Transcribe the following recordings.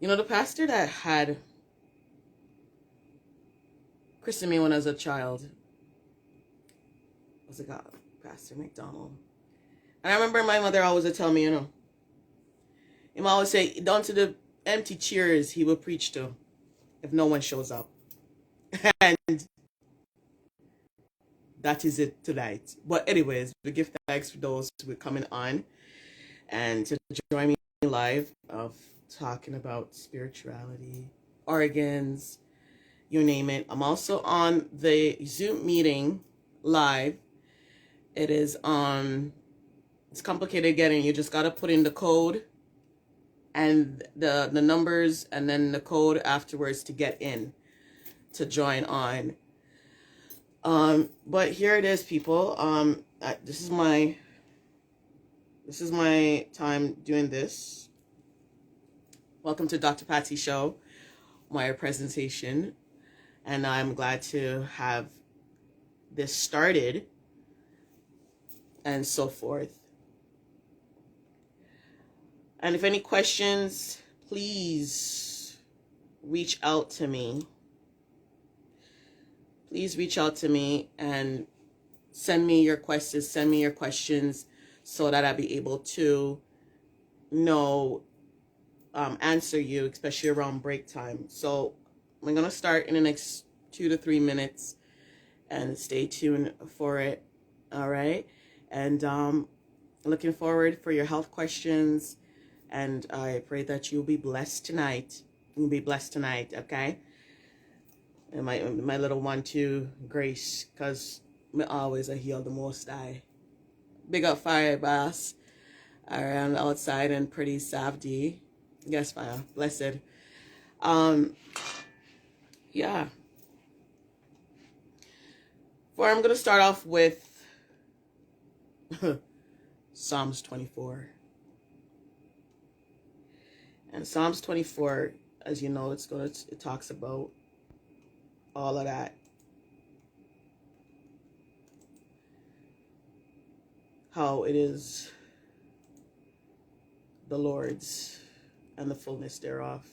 You know, the pastor that had christened me when I was a child, what's it called? Pastor McDonald. And I remember my mother always would tell me, you know, he always say, down to the empty chairs he will preach to if no one shows up. And that is it tonight. But anyways, we give thanks for those who are coming on and to join me live of talking about spirituality, organs, you name it. I'm also on the Zoom meeting live. It is it's complicated getting. You just gotta put in the code and the numbers and then the code afterwards to get in to join on. But here it is, people. This is my time doing this. Welcome to Drpatzi show, my presentation, and I'm glad to have this started and so forth. And if any questions, please reach out to me. Please reach out to me and send me your questions so that I'll be able to answer you, especially around break time. So I'm going to start in the next 2 to 3 minutes and stay tuned for it. All right. And looking forward for your health questions. And I pray that you'll be blessed tonight. You'll be blessed tonight. Okay. And my little one too, Grace, because me always I heal the most I. Big up fire boss around outside and pretty savdy. Yes, fire. Blessed. Yeah. I'm gonna start off with Psalms 24. And Psalms 24, as you know, it talks about all of that. How it is the Lord's and the fullness thereof.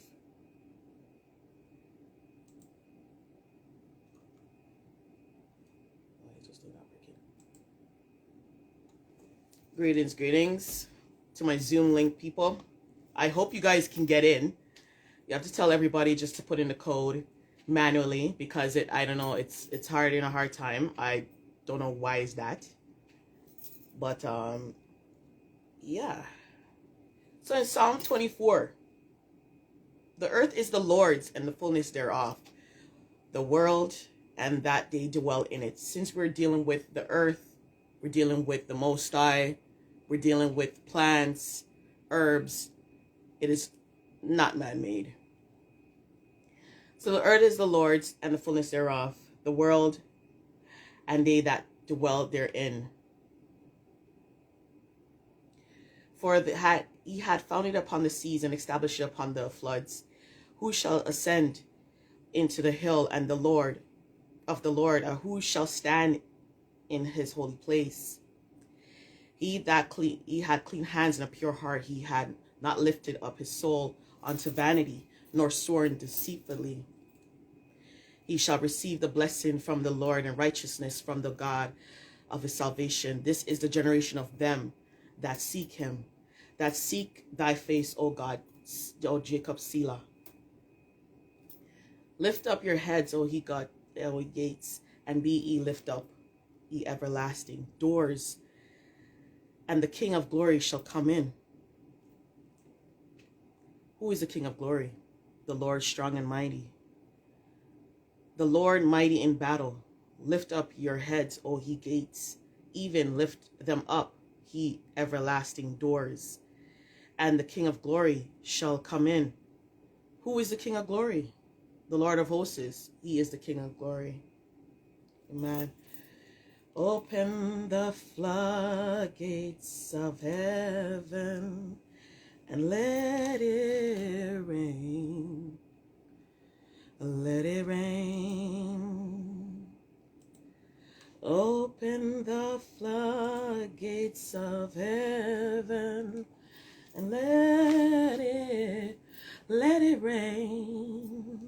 Greetings to my Zoom link people. I hope you guys can get in. You have to tell everybody just to put in the code manually because I don't know, it's hard in a hard time. I don't know why is that. But yeah. So in Psalm 24, the earth is the Lord's and the fullness thereof, the world and that they dwell in it. Since we're dealing with the earth, we're dealing with the Most High, we're dealing with plants, herbs, it is not man-made. So the earth is the Lord's and the fullness thereof, the world and they that dwell therein. For he had founded upon the seas and established it upon the floods. Who shall ascend into the hill and the Lord of the Lord, or who shall stand in his holy place? He had clean hands and a pure heart. He had not lifted up his soul unto vanity, nor sworn deceitfully. He shall receive the blessing from the Lord and righteousness from the God of his salvation. This is the generation of them that seek him, that seek thy face, O God, O Jacob, Selah. Lift up your heads, O ye gates, and be ye lift up, ye everlasting doors, and the King of glory shall come in. Who is the King of glory? The Lord strong and mighty, the Lord mighty in battle. Lift up your heads, O ye gates, even lift them up, ye everlasting doors, and the King of glory shall come in. Who is the King of glory? The Lord of hosts, he is the King of glory. Amen. Open the floodgates of heaven and let it rain. Let it rain. Open the floodgates of heaven and let it Let it rain.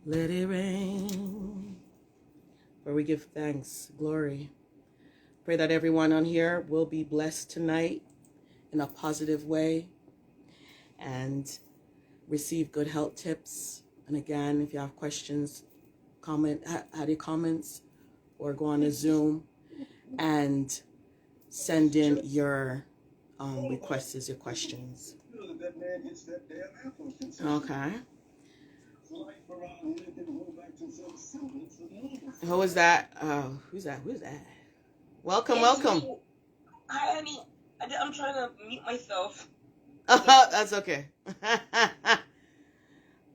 Let it rain. Where we give thanks, glory. Pray that everyone on here will be blessed tonight in a positive way and receive good health tips. And again, if you have questions, add your comments or go on a Zoom and send in your requests, your questions. Okay. Who is that? Who's that? Who's that? Welcome, welcome. Hi, honey. I'm trying to mute myself. That's okay.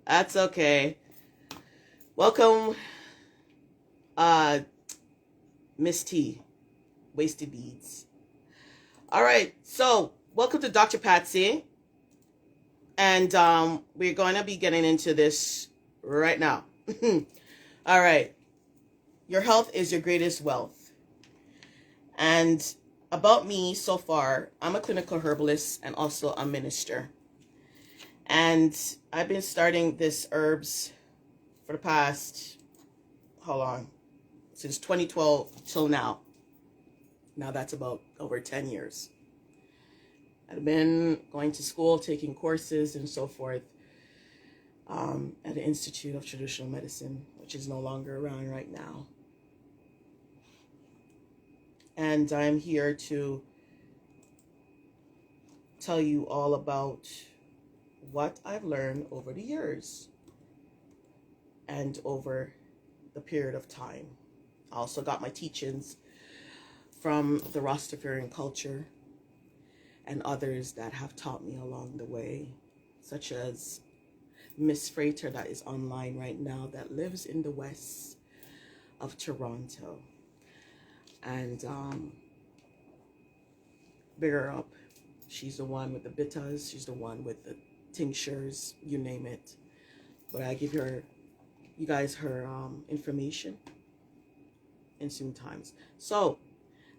That's okay. Welcome, Miss T, Wasted Beads. All right, so welcome to Drpatzi, and we're going to be getting into this right now. All right, your health is your greatest wealth. And about me so far, I'm a clinical herbalist and also a minister. And I've been starting this herbs for the past, how long? Since 2012 till now. Now that's about over 10 years. I've been going to school, taking courses and so forth at the Institute of Traditional Medicine, which is no longer around right now. And I'm here to tell you all about what I've learned over the years and over the period of time. I also got my teachings from the Rastafarian culture and others that have taught me along the way, such as Miss Freighter that is online right now that lives in the west of Toronto. And big her up. She's the one with the bittas. She's the one with the tinctures, you name it. But I give you guys her information in soon times. So,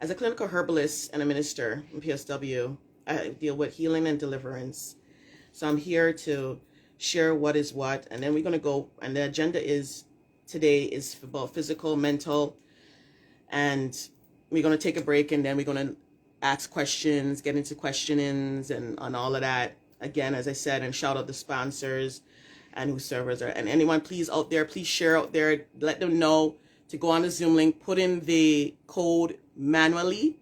as a clinical herbalist and a minister in PSW, I deal with healing and deliverance. So I'm here to share what is what, and then we're going to go, and the agenda is today is about physical, mental, and we're going to take a break, and then we're going to ask questions, get into questionings and on all of that. Again, as I said, and shout out the sponsors and who servers are, and anyone please out there, please share out there, let them know to go on the Zoom link, put in the code manually,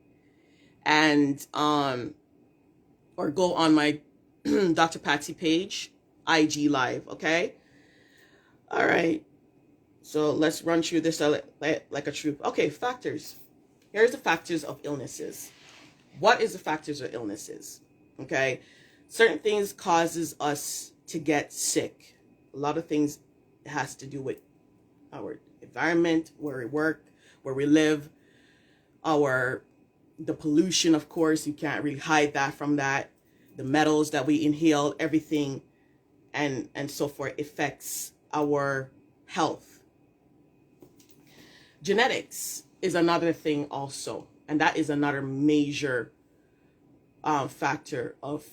and or go on my Drpatzi page, IG live, okay? All right. So let's run through this like a troop. Okay, factors. Here's the factors of illnesses. What is the factors of illnesses? Okay, certain things causes us to get sick. A lot of things has to do with our environment, where we work, where we live, the pollution, of course, you can't really hide that from that. The metals that we inhale, everything, and so forth affects our health. Genetics is another thing also, and that is another major factor of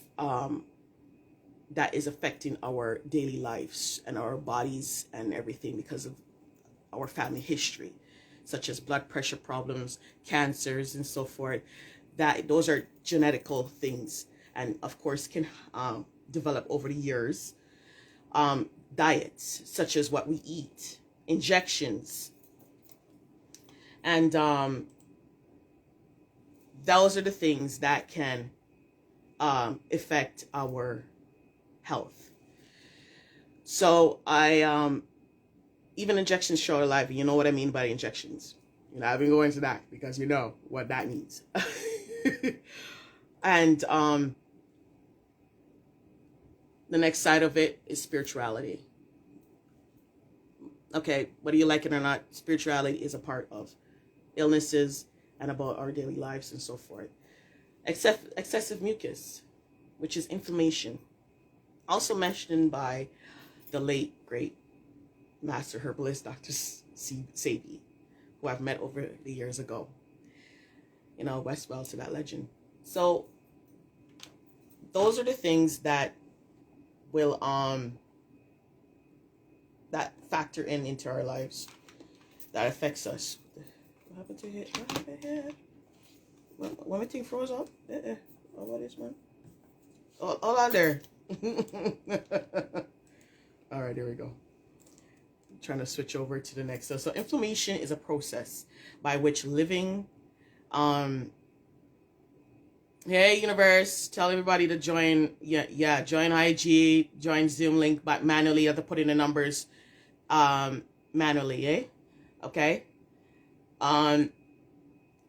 that is affecting our daily lives and our bodies and everything because of our family history, such as blood pressure problems, cancers, and so forth. That those are genetical things, and of course can develop over the years. Diets, such as what we eat, injections, and those are the things that can affect our health. So even injections show our life. You know what I mean by injections. You know, I've been going to that because you know what that means. And the next side of it is spirituality. Okay, whether you like it or not, spirituality is a part of illnesses and about our daily lives and so forth. Excessive mucus, which is inflammation, also mentioned by the late great master herbalist Dr. Sadie, who I've met over the years ago. You know, Westwell to that legend. So those are the things that will that factor into our lives, that affects us. What happened to it? What happened here? When my thing froze up? Oh, what is one? Oh, hold on there. All right, there we go. I'm trying to switch over to the next. So inflammation is a process by which living, hey universe, tell everybody to join. Yeah, join IG, join Zoom link, but manually you have to put in the numbers, manually, okay.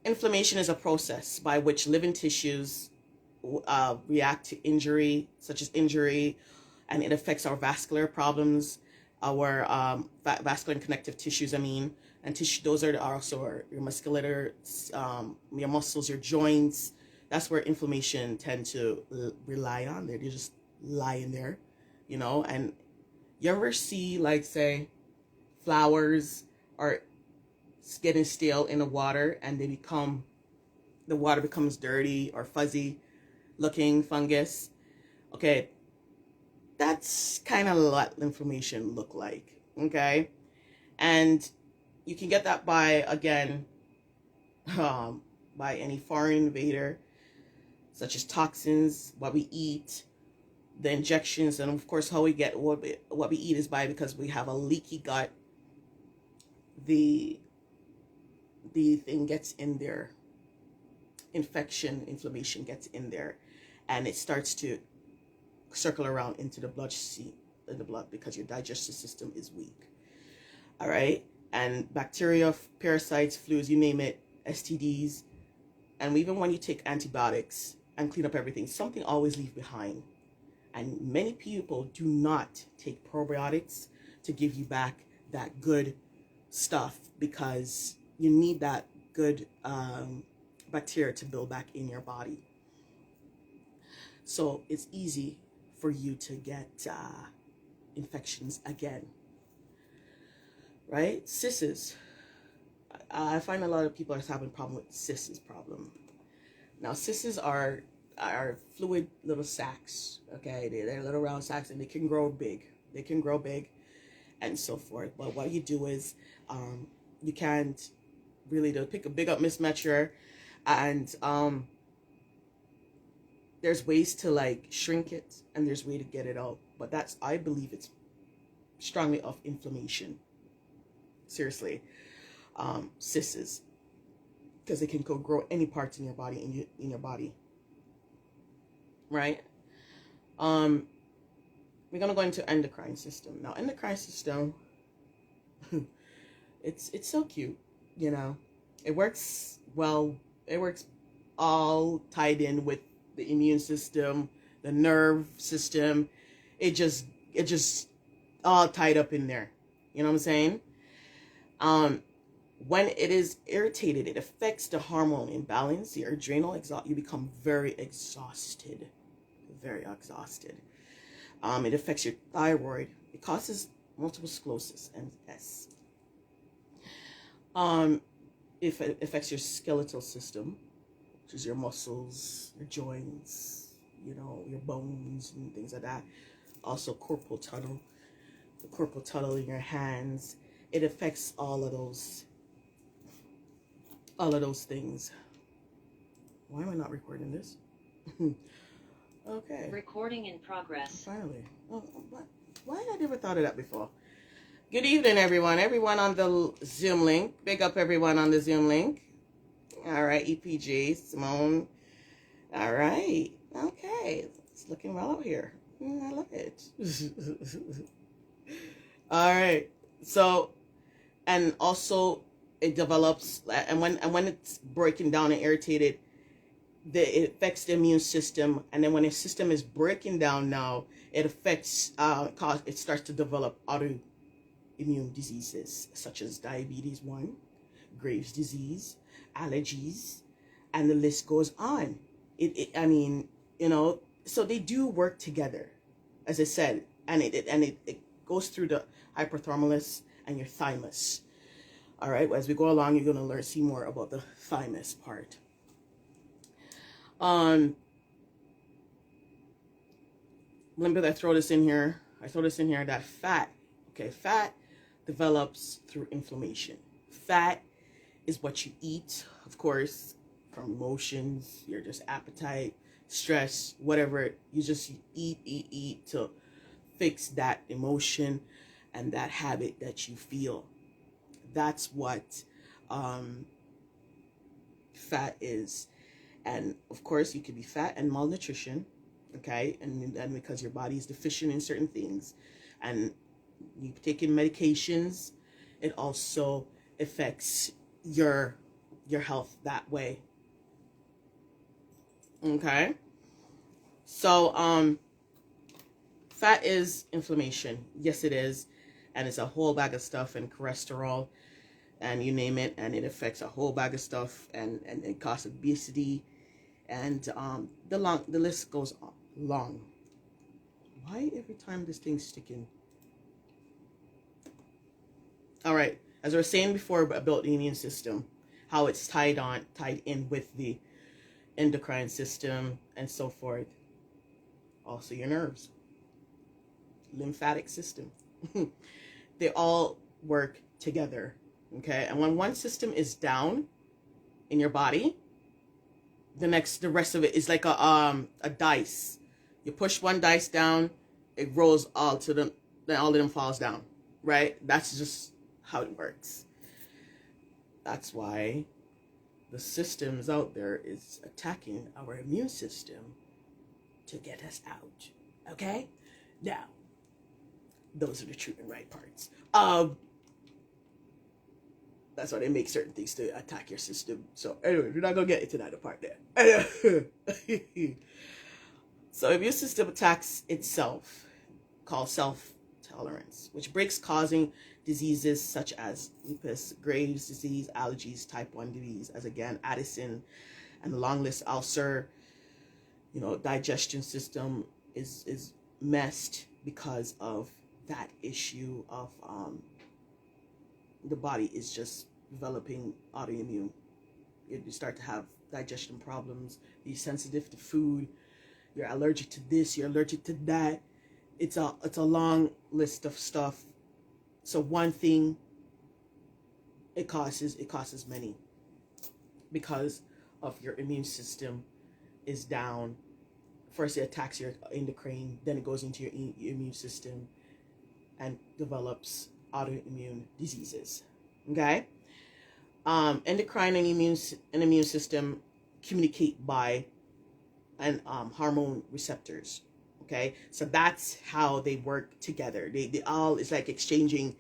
Inflammation is a process by which living tissues react to injury, such as injury, and it affects our vascular problems, our vascular and connective tissues, and tissue. Those are also your musculature, your muscles, your joints. That's where inflammation tend to rely on. They just lie in there, and you ever see, like, say, flowers are getting stale in the water, and the water becomes dirty or fuzzy looking fungus. Okay, that's kind of what inflammation look like. Okay, and you can get that by, again, by any foreign invader, such as toxins, what we eat, the injections, and of course how we get what we eat is because we have a leaky gut. The thing gets in there, inflammation gets in there, and it starts to circle around into the blood because your digestive system is weak. All right, and bacteria, parasites, flus, you name it, STDs, and even when you take antibiotics and clean up everything, something always leaves behind. And many people do not take probiotics to give you back that good stuff, because you need that good bacteria to build back in your body. So it's easy for you to get infections again, right? Cysts. I find a lot of people are having problem with cysts problem. Now, cysts are fluid little sacs. Okay, they're little round sacs, and they can grow big. And so forth. But what you do is, you can't really pick a big up mismatcher, and there's ways to, like, shrink it, and there's way to get it out. But I believe it's strongly of inflammation. Seriously, cysts, because they can grow any parts in your body, right? We're gonna go into endocrine system now. Endocrine system, it's so cute, It works well. It works all tied in with the immune system, the nerve system. It just all tied up in there. You know what I'm saying? When it is irritated, it affects the hormone imbalance, your adrenal you become very exhausted. It affects your thyroid. It causes multiple sclerosis and MS. If it affects your skeletal system, which is your muscles, your joints, your bones and things like that. Also corporal tunnel, the corporal tunnel in your hands. It affects all of those things. Why am I not recording this? Okay. Recording in progress. Finally. Oh, why I never thought of that before? Good evening, everyone. Everyone on the Zoom link. Big up everyone on the Zoom link. All right, EPG, Simone. All right. Okay. It's looking well out here. I love it. All right. So, and also it develops, and when it's breaking down and irritated, it affects the immune system, and then when the system is breaking down now, it affects it starts to develop autoimmune diseases such as diabetes 1, Graves' disease, allergies, and the list goes on. So they do work together, as I said, and it goes through the hypothalamus and your thymus. All right, as we go along, you're going to see more about the thymus part. Remember, I throw this in here. I throw this in here that fat, okay, fat develops through inflammation. Fat is what you eat, of course, from emotions, your just appetite, stress, whatever. You just eat to fix that emotion and that habit that you feel. That's what fat is. And of course, you could be fat and malnutrition, okay? And because your body is deficient in certain things, and you taking medications, it also affects your health that way. Okay? So fat is inflammation. Yes, it is. And it's a whole bag of stuff, and cholesterol, and you name it, and it affects a whole bag of stuff, and it causes obesity, and the list goes on long. Why every time this thing's sticking? All right, as I was saying before about the immune system, how it's tied in with the endocrine system and so forth. Also your nerves, lymphatic system. They all work together, okay? And when one system is down in your body, the rest of it is like a dice. You push one dice down, it rolls all to them, then all of them falls down, right? That's just how it works. That's why the systems out there is attacking our immune system to get us out. Okay? Now, those are the true and right parts. That's why they make certain things to attack your system. So anyway, we're not gonna get into that part there. So immune system attacks itself, called self-tolerance, which breaks causing diseases such as lupus, Graves' disease, allergies, type 1 disease, as again, Addison, and the long list ulcer. You know, digestion system is messed because of that issue of the body is just developing autoimmune. You start to have digestion problems. You're sensitive to food. You're allergic to this. You're allergic to that. It's a long list of stuff. So one thing, it causes many, because of your immune system is down. First, it attacks your endocrine, then it goes into your immune system and develops autoimmune diseases. Okay? Endocrine and immune system communicate by hormone receptors. Okay, so that's how they work together. They all, it's like exchanging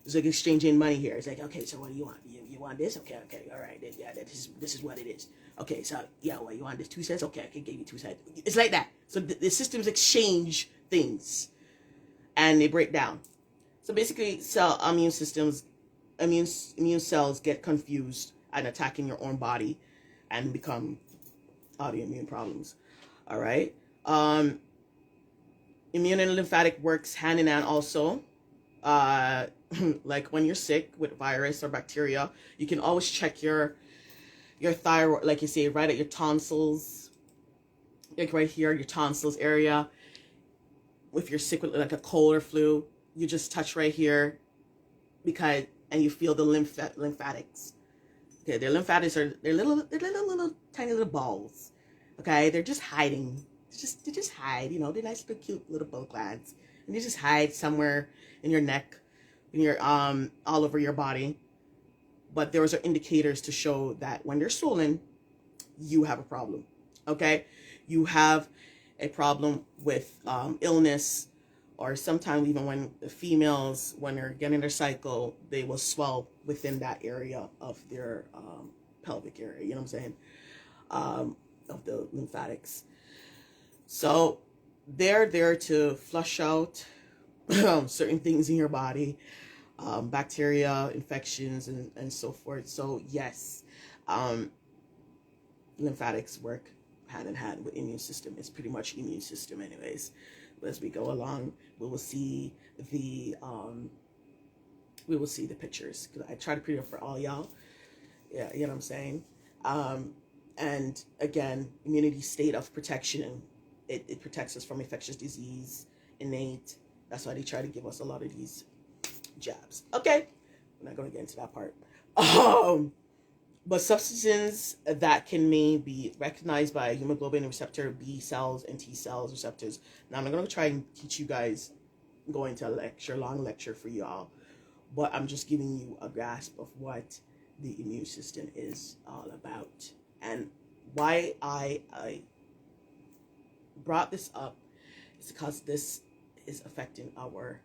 money here. It's like, okay, so what do you want? You want this? Okay, all right, yeah, this is what it is. Okay, so yeah, well, you want this 2 cents? Okay, I can give you 2 cents. It's like that. So the systems exchange things, and they break down. So basically, immune cells get confused and attacking your own body, and become autoimmune problems. All right. Immune and lymphatic works hand in hand also. Like when you're sick with virus or bacteria, you can always check your thyroid, like you say, right at your tonsils, like right here, your tonsils area. If you're sick with like a cold or flu, you just touch right here, and you feel the lymphatics. Okay, their lymphatics they're little tiny little balls. Okay, they're just hiding. They just hide, they're nice little cute little ball glands. And they just hide somewhere in your neck, in your all over your body. But those are indicators to show that when they're swollen, you have a problem. Okay? You have a problem with illness, or sometimes even when the females, when they're getting their cycle, they will swell within that area of their pelvic area, you know what I'm saying? Of the lymphatics. So they're there to flush out certain things in your body, bacteria, infections, and so forth. So yes, lymphatics work hand in hand with immune system. It's pretty much immune system anyways. As we go along, we will see the pictures, because I try to print it for all y'all. Yeah, you know what I'm saying? And again, immunity state of protection it protects us from infectious disease, innate. That's why they try to give us a lot of these jabs. Okay, we're not going to get into that part. But substances that can be recognized by hemoglobin receptor, B cells, and T cells receptors. Now I'm not going to try and teach you guys, go into a long lecture for y'all, but I'm just giving you a grasp of what the immune system is all about. And why I brought this up is because this is affecting our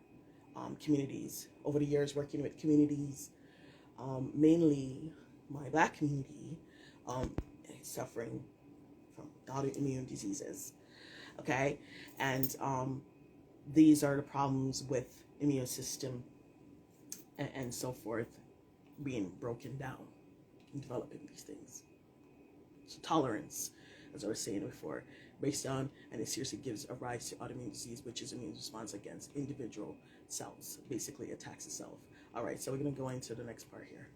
communities. Over the years, working with communities, mainly my Black community, suffering from autoimmune diseases. Okay, and these are the problems with immune system and so forth being broken down and developing these things. So tolerance, as I was saying before, breaks down and it seriously gives a rise to autoimmune disease, which is immune response against individual cells. Basically attacks itself. All right, so we're gonna go into the next part here.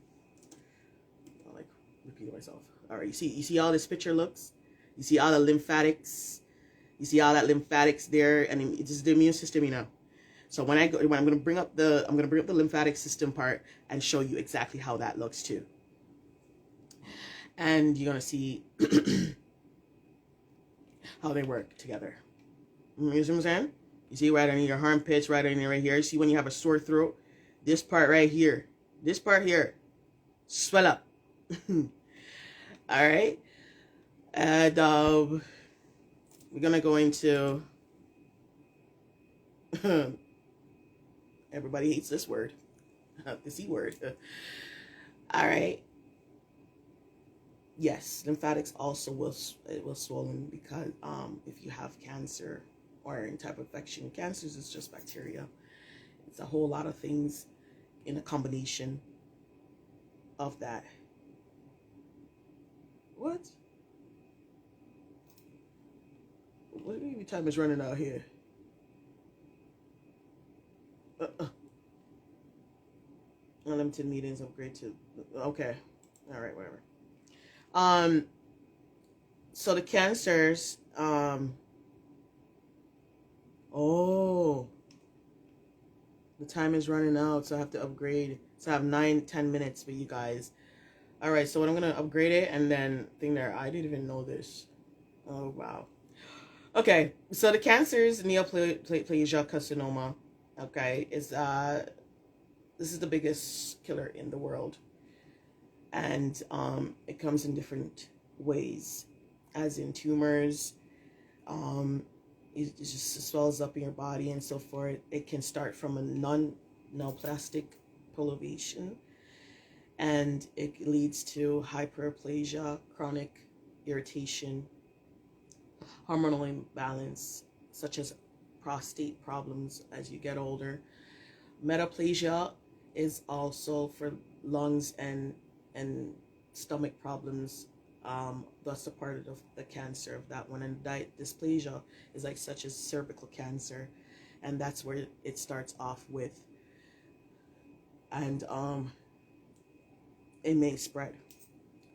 I'll like repeat myself. All right, you see how this picture looks? You see all the lymphatics? You see all that lymphatics there, and this is the immune system, you know. So when I'm gonna bring up the lymphatic system part and show you exactly how that looks too. And you're gonna see how they work together. You see what I'm saying? You see right in your armpits, right in right here. You see when you have a sore throat, this part right here, swell up. All right, and we're gonna go into. Everybody hates this word, the C word. All right. Yes, lymphatics also will swollen because if you have cancer or any type of infection. Cancers is just bacteria. It's a whole lot of things in a combination of that. What? What do you mean time is running out here? Unlimited meetings upgrade to okay. All right, whatever. So the cancers, oh, the time is running out, so I have to upgrade. So I have 9-10 minutes for you guys. All right, so what I'm gonna upgrade it, and then thing there, I didn't even know this. Oh wow. Okay, so the cancers, neoplasia carcinoma, okay, is this is the biggest killer in the world, and it comes in different ways, as in tumors. It just swells up in your body and so forth. It can start from a non-neoplastic proliferation, and it leads to hyperplasia, chronic irritation, hormonal imbalance, such as prostate problems as you get older. Metaplasia is also for lungs and stomach problems. That's a part of the cancer of that one. And dysplasia is like such as cervical cancer, and that's where it starts off with, and it may spread.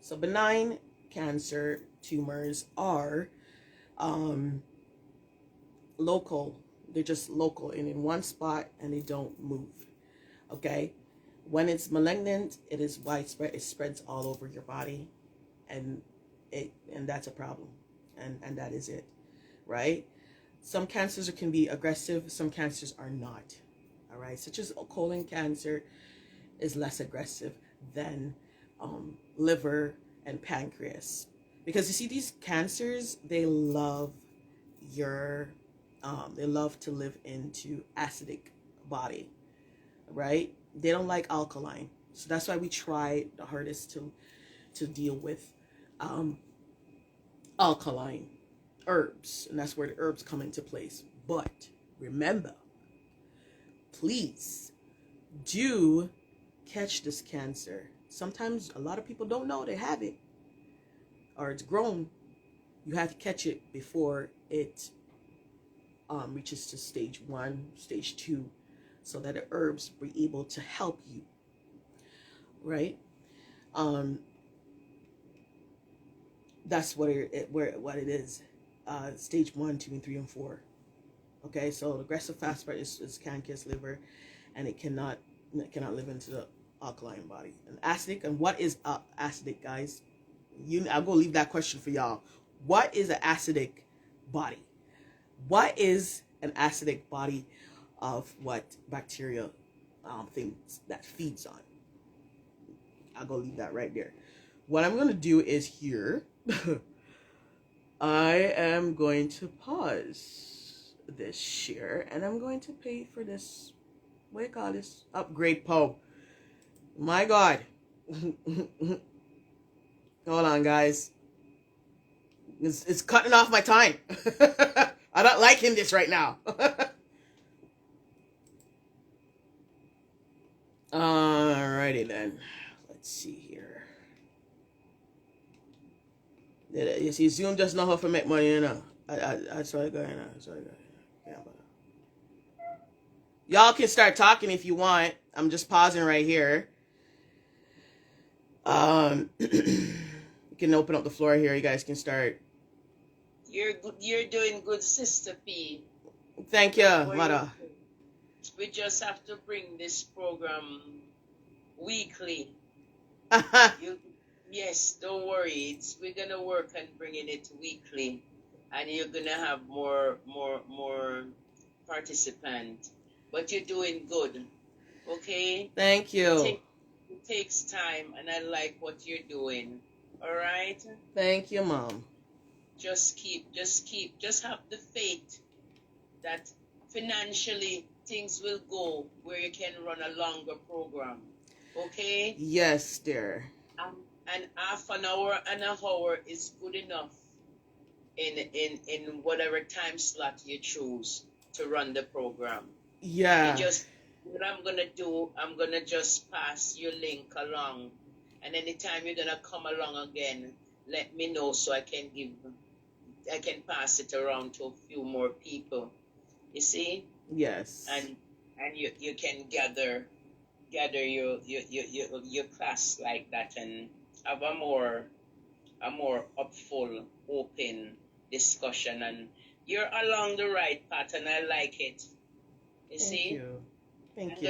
So benign cancer tumors are local. They're just local and in one spot, and they don't move. Okay, when it's malignant, it is widespread. It spreads all over your body, and that's a problem, and that is it, right? Some cancers can be aggressive. Some cancers are not. All right, such as colon cancer is less aggressive than liver and pancreas, because you see these cancers, they love they love to live into acidic body, right? They don't like alkaline, so that's why we try the hardest to deal with alkaline herbs, and that's where the herbs come into place. But remember, please do catch this cancer. Sometimes a lot of people don't know they have it, or it's grown. You have to catch it before it reaches to stage 1, stage 2, so that the herbs be able to help you, right? That's what it is. stage 1, 2, and 3, and 4. Okay, so aggressive fast part is cancerous liver, and it cannot live into the alkaline body. And acidic, and what is acidic, guys? I'll go leave that question for y'all. What is an acidic body? What is an acidic body of what bacteria things that feeds on? I'll go leave that right there. What I'm going to do is here, I am going to pause this share, and I'm going to pay for this, what do you call this? Upgrade Poe. My God. Hold on, guys. It's cutting off my time. I'm not liking this right now. Alrighty then. Let's see here. You see, Zoom doesn't know how to make money, you know. I saw it going on. Yeah, but y'all can start talking if you want. I'm just pausing right here. You can open up the floor here. You guys can start. You're doing good, Sister P. Thank you, Mara. We just have to bring this program weekly. Yes, don't worry. We're gonna work on bringing it weekly, and you're gonna have more participants. But you're doing good. Okay. Thank you. It takes time, and I like what you're doing. All right. Thank you, Mom. Just have the faith that financially things will go where you can run a longer program. Okay? Yes, dear. And half an hour and an hour is good enough in whatever time slot you choose to run the program. Yeah. What I'm gonna do, I'm gonna just pass your link along, and anytime you're gonna come along again, let me know so I can pass it around to a few more people. You see? Yes. And you can gather your class like that and have a more upful, open discussion, and you're along the right path, and I like it. You see? Thank you.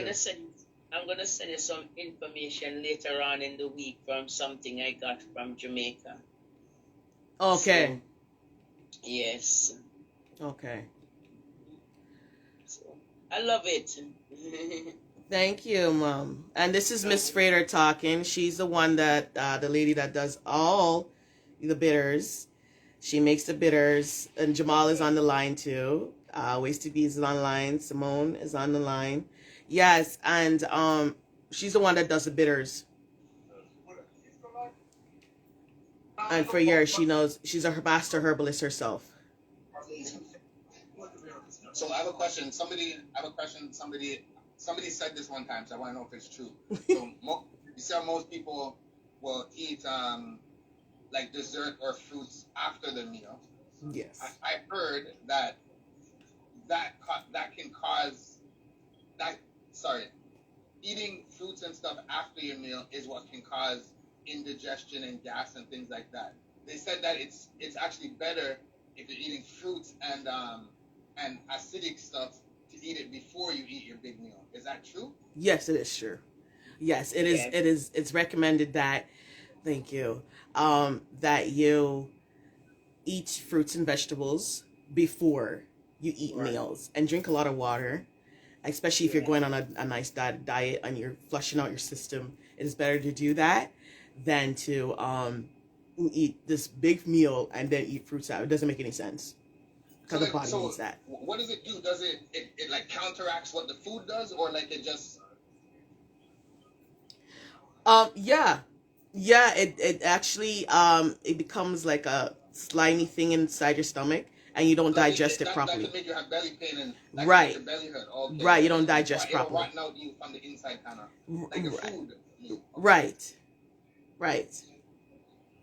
I'm gonna send you some information later on in the week from something I got from Jamaica. Okay. So, yes. Okay. So, I love it. Thank you, Mom. And this is Miss Frater talking. She's the one that, the lady that does all the bitters. She makes the bitters. And Jamal is on the line too. Wasted Bees is online. Simone is on the line. Yes, and she's the one that does the bitters. And for years, she knows she's a master herbalist herself. So I have a question. Somebody said this one time, so I want to know if it's true. So you see how most people will eat like dessert or fruits after the meal. Yes. I heard that can cause that. Sorry, eating fruits and stuff after your meal is what can cause indigestion and gas and things like that. They said that it's actually better if you're eating fruits and acidic stuff to eat it before you eat your big meal. Is that true? Yes, it is true. Yes, it is. It is. It's recommended that. Thank you. That you eat fruits and vegetables before you eat meals, and drink a lot of water. Especially if you're going on a nice diet and you're flushing out your system, it is better to do that than to eat this big meal and then eat fruits out. It doesn't make any sense because the body needs that. What does it do? Does it like counteracts what the food does, or like it just? Yeah. It actually it becomes like a slimy thing inside your stomach. And you don't digest it properly. That can make you have belly pain and right. Your belly hurt. Okay. Right, you don't digest properly. It'll rotten out you from the inside, kind of like your food. Okay. Right.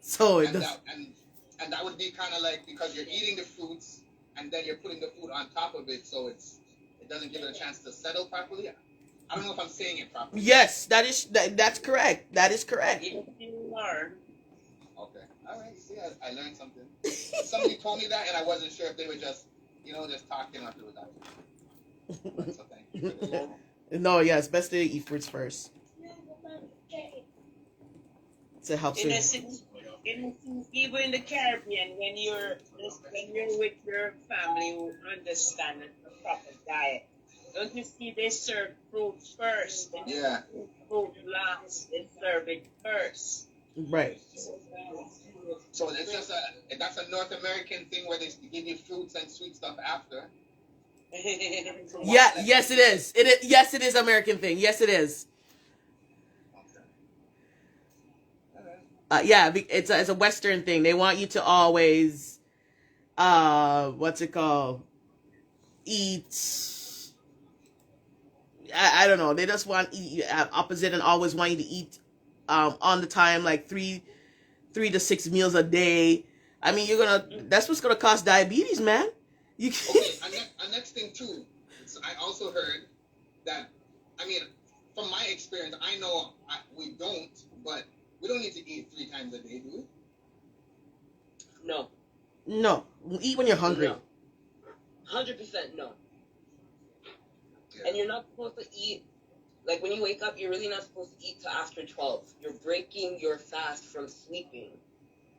So it does. And that would be kind of like because you're eating the fruits and then you're putting the food on top of it, so it doesn't give it a chance to settle properly. I don't know if I'm saying it properly. Yes, that's correct. That is correct. Yes, you are. Okay. All right. See, I learned something. Somebody told me that, and I wasn't sure if they were just, just talking or if it was actually. So thank you for the No, yeah, it's best to eat fruits first. To help In a sense, even in the Caribbean, when you're with your family who understand the proper diet, don't you see they serve fruit first? They Yeah. fruit last. They serve it first. Right. So it's just that's a North American thing where they give you fruits and sweet stuff after. Yeah. Yes, it is. Yes, it is American thing. Yes, it is. Yeah, it's a Western thing. They want you to always, what's it called? Eat. I don't know. They just want opposite and always want you to eat, on the time, like three to 6 meals a day. I mean, that's what's gonna cause diabetes, man. Okay, a next thing too. I also heard that. I mean, from my experience, I know we don't, but we don't need to eat 3 times a day, do we? No. No, eat when you're hungry. No. 100% no. Yeah. And you're not supposed to eat, like when you wake up, you're really not supposed to eat till after 12. You're breaking your fast from sleeping.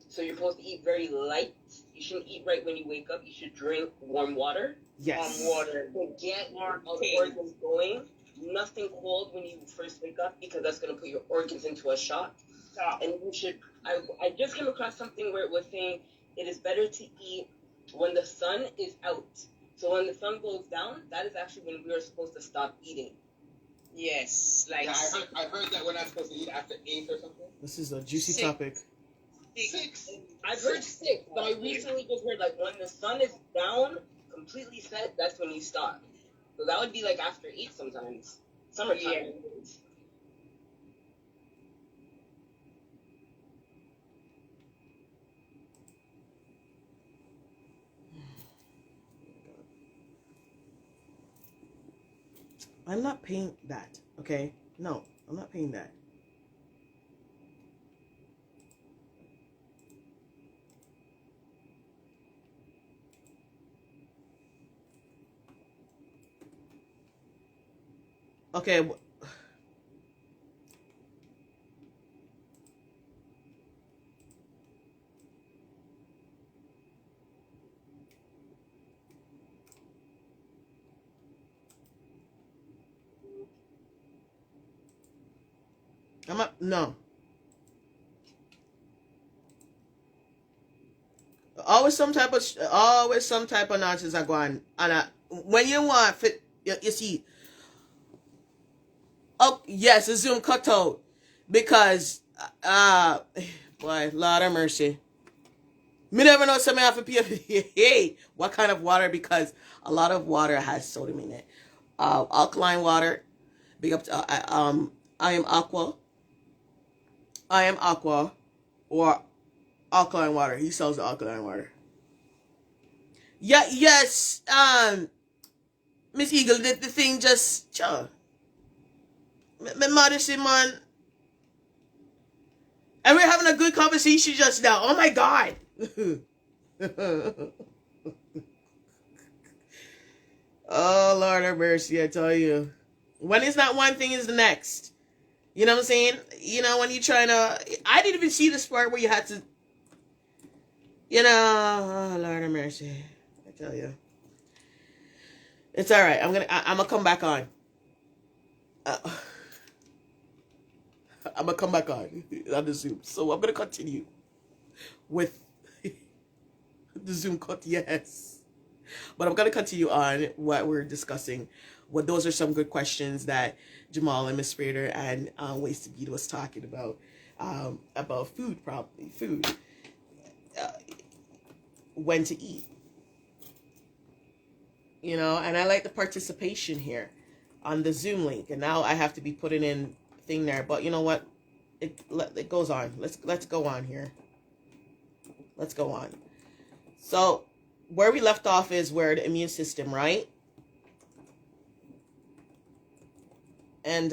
So you're supposed to eat very light. You shouldn't eat right when you wake up. You should drink warm water. Yes. Warm water to get all the organs going. Nothing cold when you first wake up, because that's going to put your organs into a shock. And you should, I just came across something where it was saying it is better to eat when the sun is out. So when the sun goes down, that is actually when we are supposed to stop eating. Yes, like yeah, I heard that we're not supposed to eat after 8 or something. This is a juicy topic. 6. I've heard 6, but I recently just heard like when the sun is down, completely set, that's when you stop. So that would be like after 8 sometimes. Summertime. Yeah. I'm not paying that, okay? No, I'm not paying that. Okay. I'm not, no. Always some type of nonsense are going. And when you want fit, you see. Oh yes, a Zoom cutout, because boy, Lord of mercy. Me never know something have to pay. Hey, what kind of water? Because a lot of water has sodium in it. Alkaline water. Big up to I am aqua. Or alkaline water. He sells the alkaline water. Yeah, yes. Miss Eagle, the thing just my modesty, man. And we're having a good conversation just now. Oh my God. Oh Lord have mercy, I tell you. When it's not one thing, is the next. You know what I'm saying? You know, when you're trying to, I didn't even see this part where you had to, oh Lord have mercy, I tell you. It's all right. I'm gonna come back on. I'm gonna come back on the Zoom. So I'm gonna continue with the Zoom cut. Yes, but I'm gonna continue on what we're discussing. Well, those are some good questions that Jamal and Miss Frater and Wasted Beat was talking about food, probably food, when to eat. And I like the participation here on the Zoom link. And now I have to be putting in thing there. But you know what? It goes on. Let's go on here. Let's go on. So where we left off is where the immune system, right? And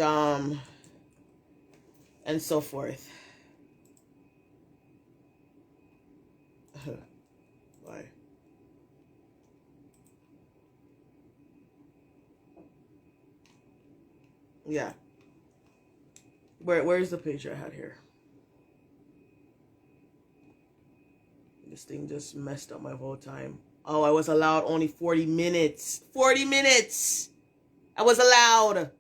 so forth. Why? Yeah. Where's the page I had here? This thing just messed up my whole time. Oh, I was allowed only 40 minutes. 40 minutes! I was allowed.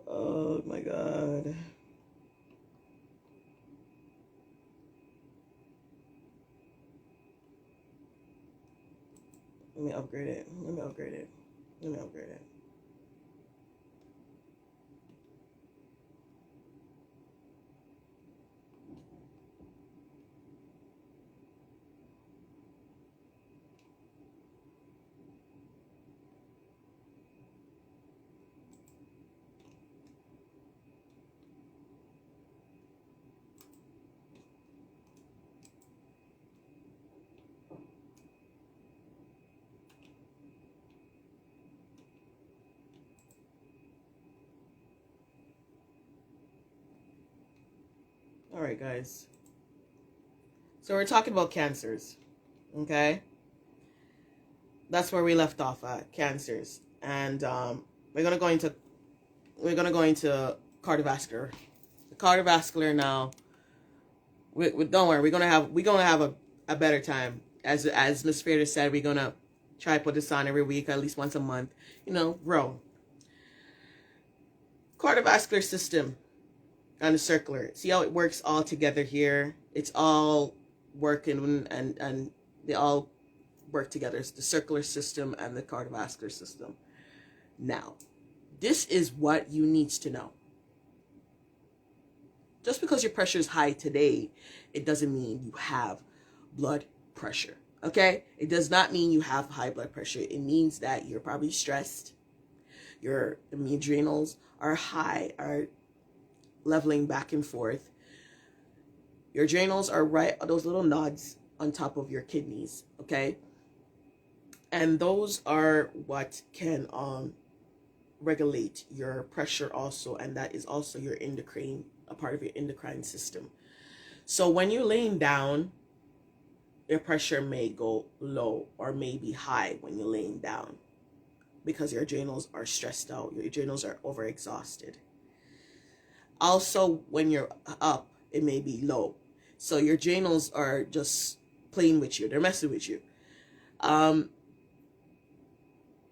Oh my god. Let me upgrade it. Let me upgrade it. Let me upgrade it. All right, guys. So we're talking about cancers, okay? That's where we left off at, cancers, and we're gonna go into cardiovascular. The cardiovascular now. Don't worry, we're gonna have a better time. As Miss Freda said, we're gonna try to put this on every week, at least once a month. You know, grow. Cardiovascular system. And the circular. See how it works all together here? It's all working and they all work together. It's the circular system and the cardiovascular system. Now, this is what you need to know. Just because your pressure is high today, it doesn't mean you have blood pressure. Okay? It does not mean you have high blood pressure. It means that you're probably stressed. Your adrenals are high, are leveling back and forth. Your adrenals are right, those little nodes on top of your kidneys, okay? And those are what can regulate your pressure also, and that is also your endocrine, a part of your endocrine system. So when you're laying down, your pressure may go low or may be high when you're laying down because your adrenals are stressed out, your adrenals are overexhausted. Also, when you're up, it may be low. So your adrenals are just playing with you. They're messing with you.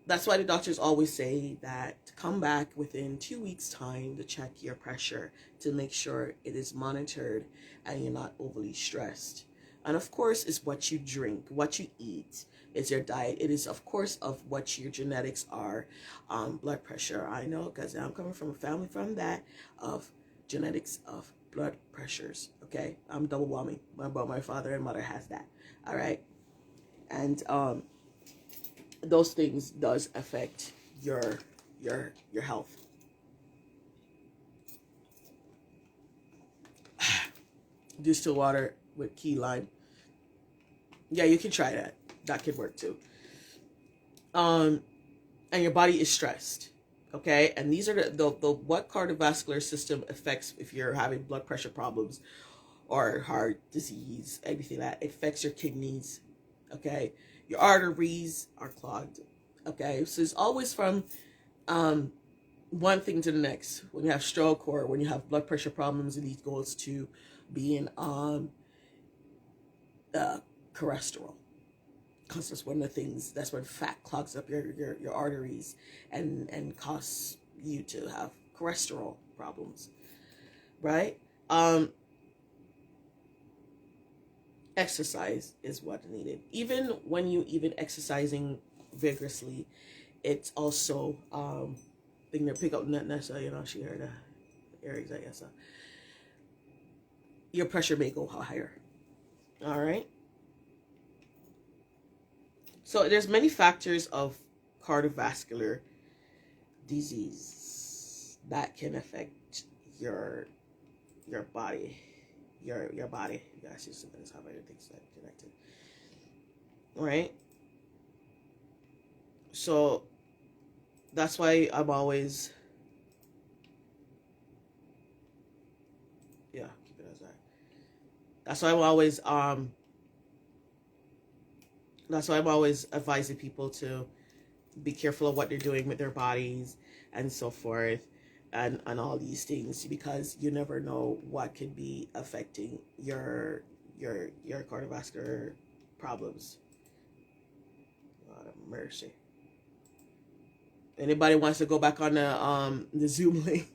That's why the doctors always say that to come back within 2 weeks' time to check your pressure to make sure it is monitored and you're not overly stressed. And of course, it's what you drink, what you eat. It's your diet. It is, of course, of what your genetics are. Blood pressure, I know, because I'm coming from a family from that, of genetics of blood pressures. Okay, I'm double whammy, but my father and mother has that. All right, and those things does affect your health. Distilled water with key lime. Yeah, you can try that. That could work too. And your body is stressed. Okay, and these are the what cardiovascular system affects if you're having blood pressure problems or heart disease, anything that affects your kidneys. Okay, your arteries are clogged. Okay, so it's always from one thing to the next. When you have stroke or when you have blood pressure problems, and these goes to being cholesterol. Because that's one of the things, that's when fat clogs up your arteries and causes you to have cholesterol problems, right? Exercise is what needed. Even when you exercising vigorously, it's also thing to pick up Nessa, you know, she heard Eric's, I guess. Your pressure may go higher. All right. So there's many factors of cardiovascular disease that can affect your body, your body. You guys see something, how everything's connected. All right. So that's why I'm always, yeah, keep it as that. That's why I'm always advising people to be careful of what they're doing with their bodies and so forth, and all these things, because you never know what could be affecting your cardiovascular problems. God of mercy. Anybody wants to go back on the Zoom link?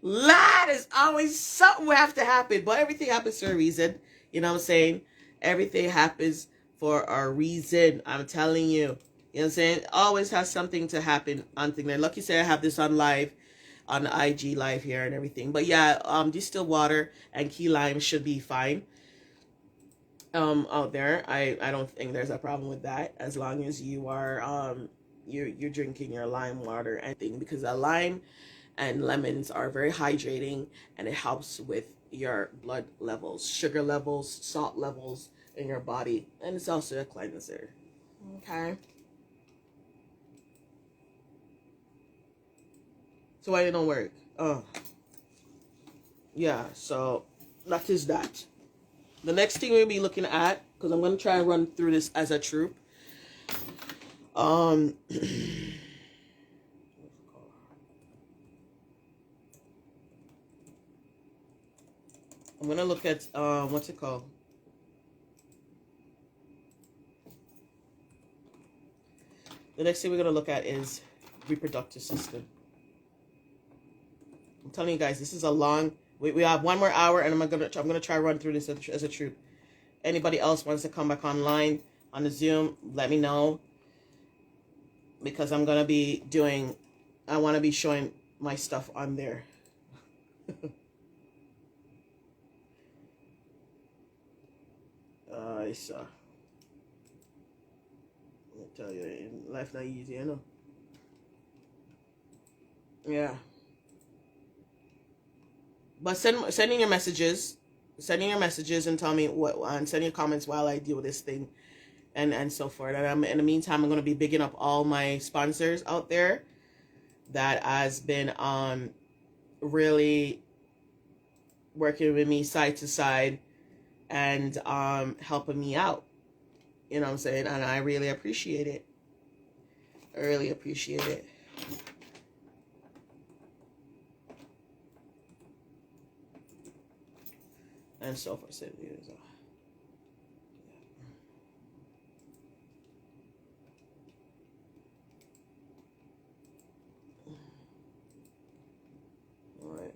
Lad, is always something will have to happen, but everything happens for a reason. You know what I'm saying? Everything happens for a reason. I'm telling you. You know what I'm saying? Always has something to happen on thing there. Like you said, I have this on live, on the IG live here and everything. But yeah, distilled water and key lime should be fine. Out there, I don't think there's a problem with that, as long as you are you're drinking your lime water and thing, because the lime and lemons are very hydrating, and it helps with your blood levels, sugar levels, salt levels in your body, and it's also a cleanser. Okay. So why it don't work? Oh, yeah. So that is that. The next thing we'll be looking at, because I'm going to try and run through this as a troop. I'm going to look at, what's it called? The next thing we're going to look at is reproductive system. I'm telling you guys, this is a long, we have 1 more hour, and I'm going to try to run through this as a troop. Anybody else wants to come back online on the Zoom, let me know, because I'm going to be doing, I want to be showing my stuff on there. It's let me tell you, life not easy, you know. Yeah. But send in your messages. Send in your messages and tell me what, and send your comments while I deal with this thing, and so forth. And in the meantime, I'm going to be bigging up all my sponsors out there that has been really working with me side to side and helping me out. You know what I'm saying? And I really appreciate it. I really appreciate it. And so forth. So, all right.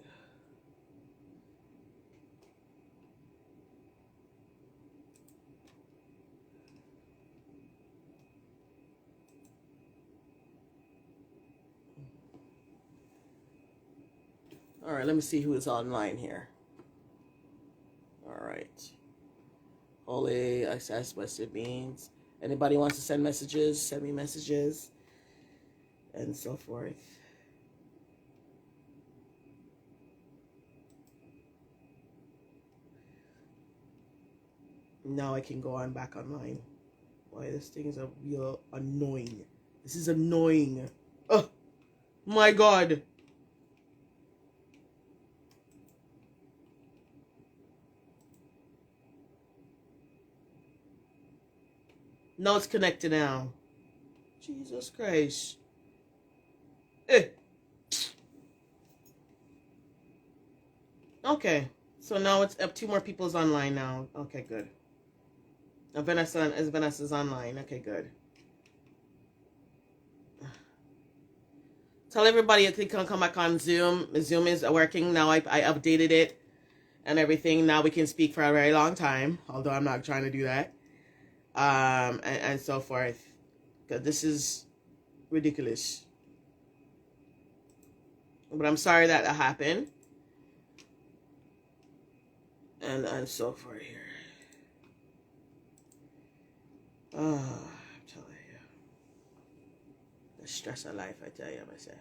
All right, let me see who is online here. All right. Holy access Western beans. Anybody wants to send messages, send me messages, and so forth. Now I can go on back online. Boy, this thing is a real annoying. This is annoying. Oh my God. No, it's connected now. Jesus Christ. Okay. So now it's up. 2 more people's online now. Okay, good. Vanessa's online. Okay, good. Tell everybody if they can come back on Zoom. Zoom is working now. I updated it and everything. Now we can speak for a very long time. Although I'm not trying to do that. And so forth. Because this is ridiculous. But I'm sorry that happened. And so forth here. Oh, I'm telling you. The stress of life, I tell you, myself.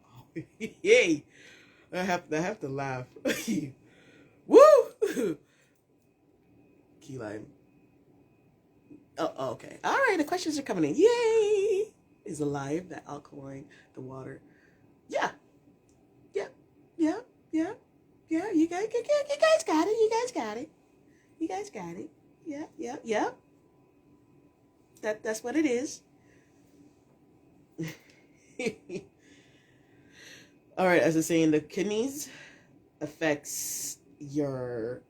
Oh, yay! I have to laugh. Woo! Key lime. Oh, okay. All right, the questions are coming in. Yay! Is alive, the alkaline, the water. Yeah. Yeah, yeah, yeah. You guys got it. You guys got it. You guys got it. Yeah, yeah, yeah. That's what it is. All right, as I was saying, the kidneys affects your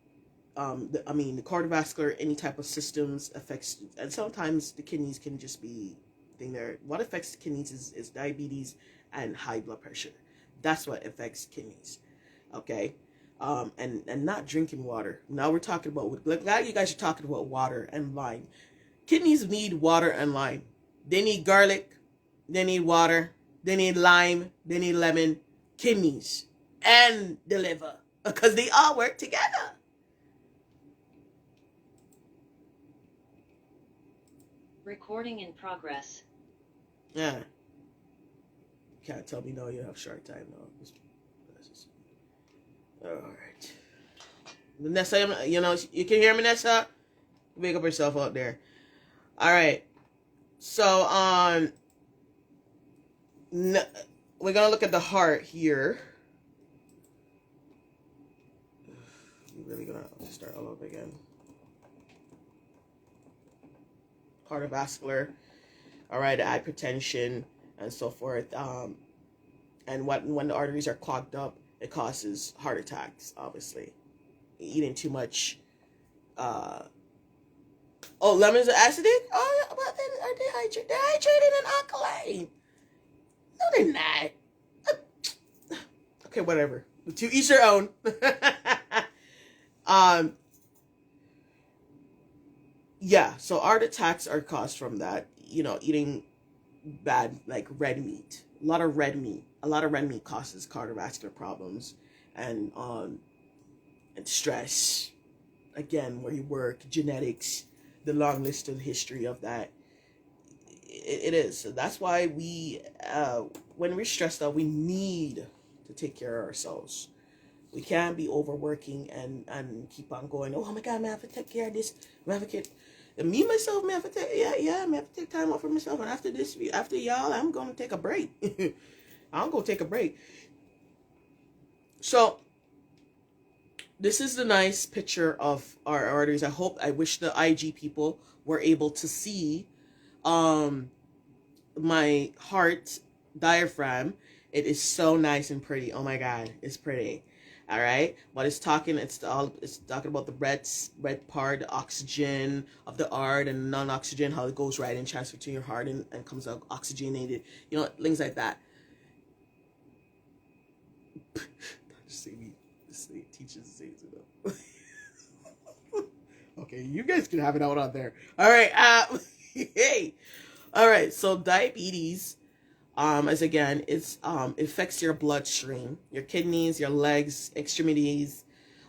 the cardiovascular, any type of systems affects, and sometimes the kidneys can just be thing there. What affects the kidneys is diabetes and high blood pressure. That's what affects kidneys. Okay. And not drinking water. Now we're talking about, glad you guys are talking about water and lime. Kidneys need water and lime. They need garlic, they need water, they need lime, they need lemon, kidneys, and the liver, because they all work together. Recording in progress. Yeah. Can't tell me no, you have shark time now. All right. Nessa, you know, you can hear me, Nessa? Wake up yourself out there. All right. So, we're going to look at the heart here. We're really going to start all over again. Cardiovascular, all right, hypertension, and so forth. And when the arteries are clogged up, it causes heart attacks, obviously. Eating too much. Lemons are acidic? Oh, but they're dehydrated and alkaline. No, they're not. Okay, whatever. To each their own. Yeah, so heart attacks are caused from that. You know, eating bad, like red meat. A lot of red meat causes cardiovascular problems and stress. Again, where you work, genetics, the long list of history of that. It is. So that's why we, when we're stressed out, we need to take care of ourselves. We can't be overworking and keep on going, oh my God, man, I have to take care of this. I have to me, myself, man, I have to take time off for myself. And after y'all, I'm going to take a break. I'm going to take a break. So, this is the nice picture of our arteries. I wish the IG people were able to see my heart diaphragm. It is so nice and pretty. Oh my God, it's pretty. All right, but it's talking about the red part, the oxygen of the heart, and non-oxygen, how it goes right and transfer to your heart and comes out oxygenated, you know, things like that. Just say teaches says it up. Okay, you guys can have it out there. All right, hey, all right. So diabetes. As again, it's affects your bloodstream, your kidneys, your legs, extremities.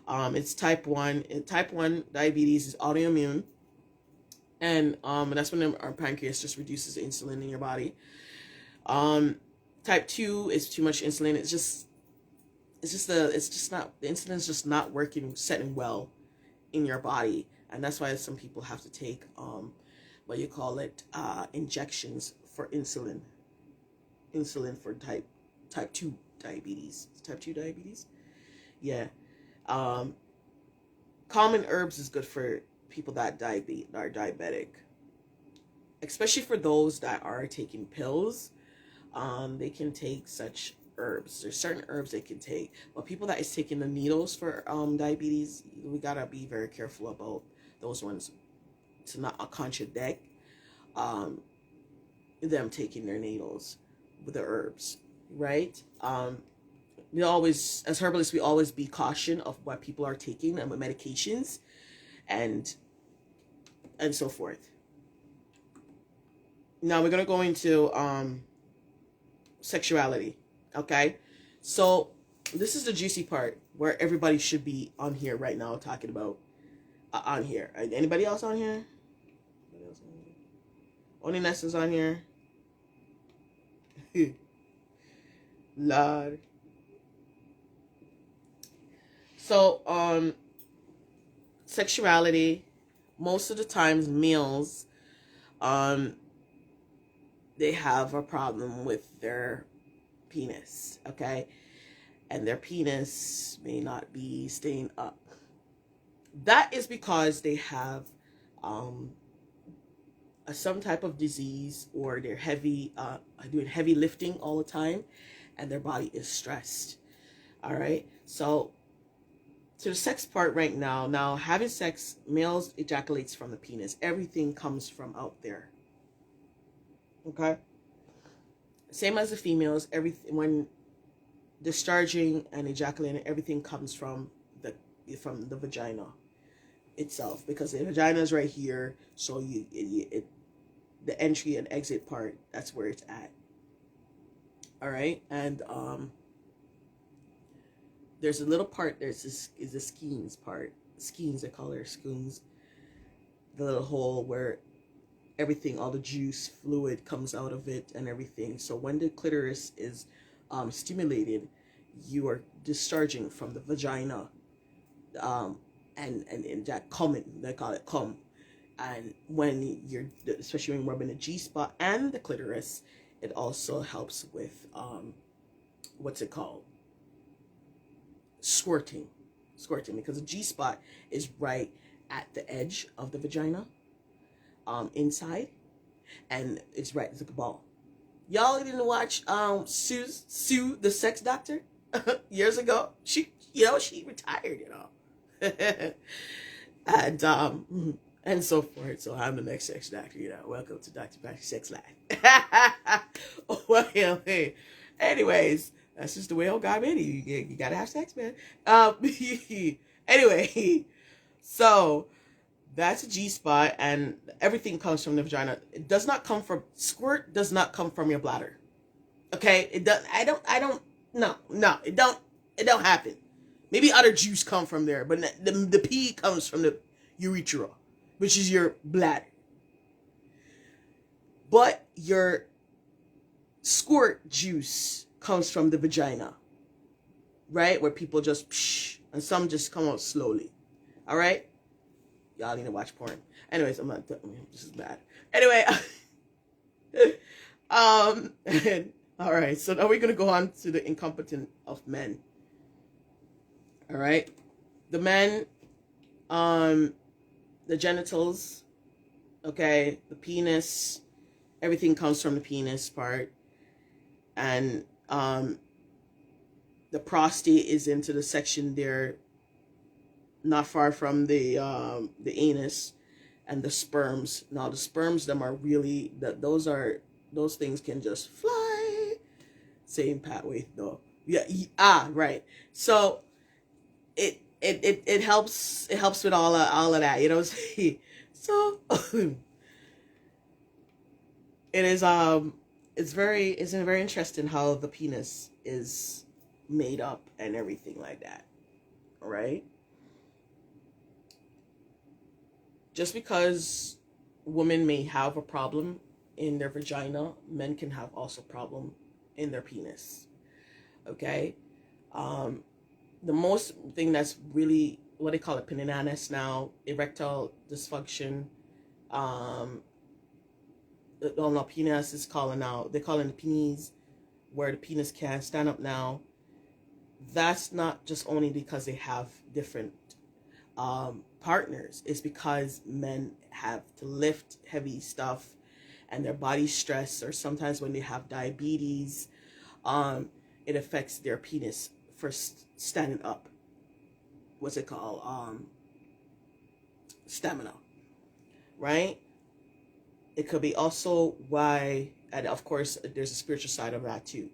It's type 1. Type 1 diabetes is autoimmune, and that's when our pancreas just reduces insulin in your body. Type 2 is too much insulin. The insulin's just not working, setting well in your body, and that's why some people have to take injections for insulin. Insulin for type 2 diabetes. Type 2 diabetes? Yeah. Common herbs is good for people that are diabetic. Especially for those that are taking pills. They can take such herbs. There's certain herbs they can take. But people that is taking the needles for diabetes, we gotta be very careful about those ones to not contradict them taking their needles with the herbs, right? We always, as herbalists, we always be caution of what people are taking and with medications and so forth. Now we're gonna go into sexuality. Okay, so this is the juicy part where everybody should be on here right now talking about on here. Anybody else on here? Only Nessa's on here. Lord. So, sexuality, most of the times males, they have a problem with their penis, okay? and their penis may not be staying up. That is because they have some type of disease, or they're doing heavy lifting all the time, and their body is stressed. All right. So to the sex part right now. Now, having sex, males ejaculates from the penis. Everything comes from out there. Okay. Same as the females. Everything, when discharging and ejaculating, everything comes from the vagina itself, because the vagina is right here. So the entry and exit part, that's where it's at. All right. And there's a little part, is the skeins part. Skeins, they call it skeins. The little hole where everything, all the juice, fluid comes out of it and everything. So when the clitoris is stimulated, you are discharging from the vagina, and that coming, they call it cum. And when you're, especially when rubbing the G-spot and the clitoris, it also helps with what's it called? Squirting, because the G-spot is right at the edge of the vagina, inside, and it's right as a ball. Y'all didn't watch Sue the sex doctor years ago? She retired, and so forth. So I'm the next sex doctor, Welcome to Dr. Patsy's Sex Life. Well, hey. Anyways, that's just the way old God made it. You gotta have sex, man. Anyway, so that's a G-spot, and everything comes from the vagina. It does not come from, squirt does not come from your bladder. Okay? It does. No, it don't happen. Maybe other juice come from there, but the pee comes from the urethra, which is your bladder. But your squirt juice comes from the vagina, right? Where people just psh, and some just come out slowly. All right? Y'all need to watch porn. Anyways, I'm not. This is bad. Anyway, all right. So now we're gonna go on to the incompetent of men. All right, the men, the genitals, okay, the penis, everything comes from the penis part, and the prostate is into the section there, not far from the anus, and the sperms. Now the sperms, them are really those things can just fly. Same pathway though. Yeah. Right. So it helps with all of that. You know what I'm saying? So it's very interesting how the penis is made up and everything like that. All right. Just because women may have a problem in their vagina, men can have also problem in their penis. Okay? The most thing that's really, what they call it, peninanus now, erectile dysfunction. Penis is calling out. They're calling the penis, where the penis can't stand up now. That's not just only because they have different partners. It's because men have to lift heavy stuff and their body's stressed, or sometimes when they have diabetes, it affects their penis for standing up. What's it called? Stamina, right? It could be also why, and of course there's a spiritual side of that too.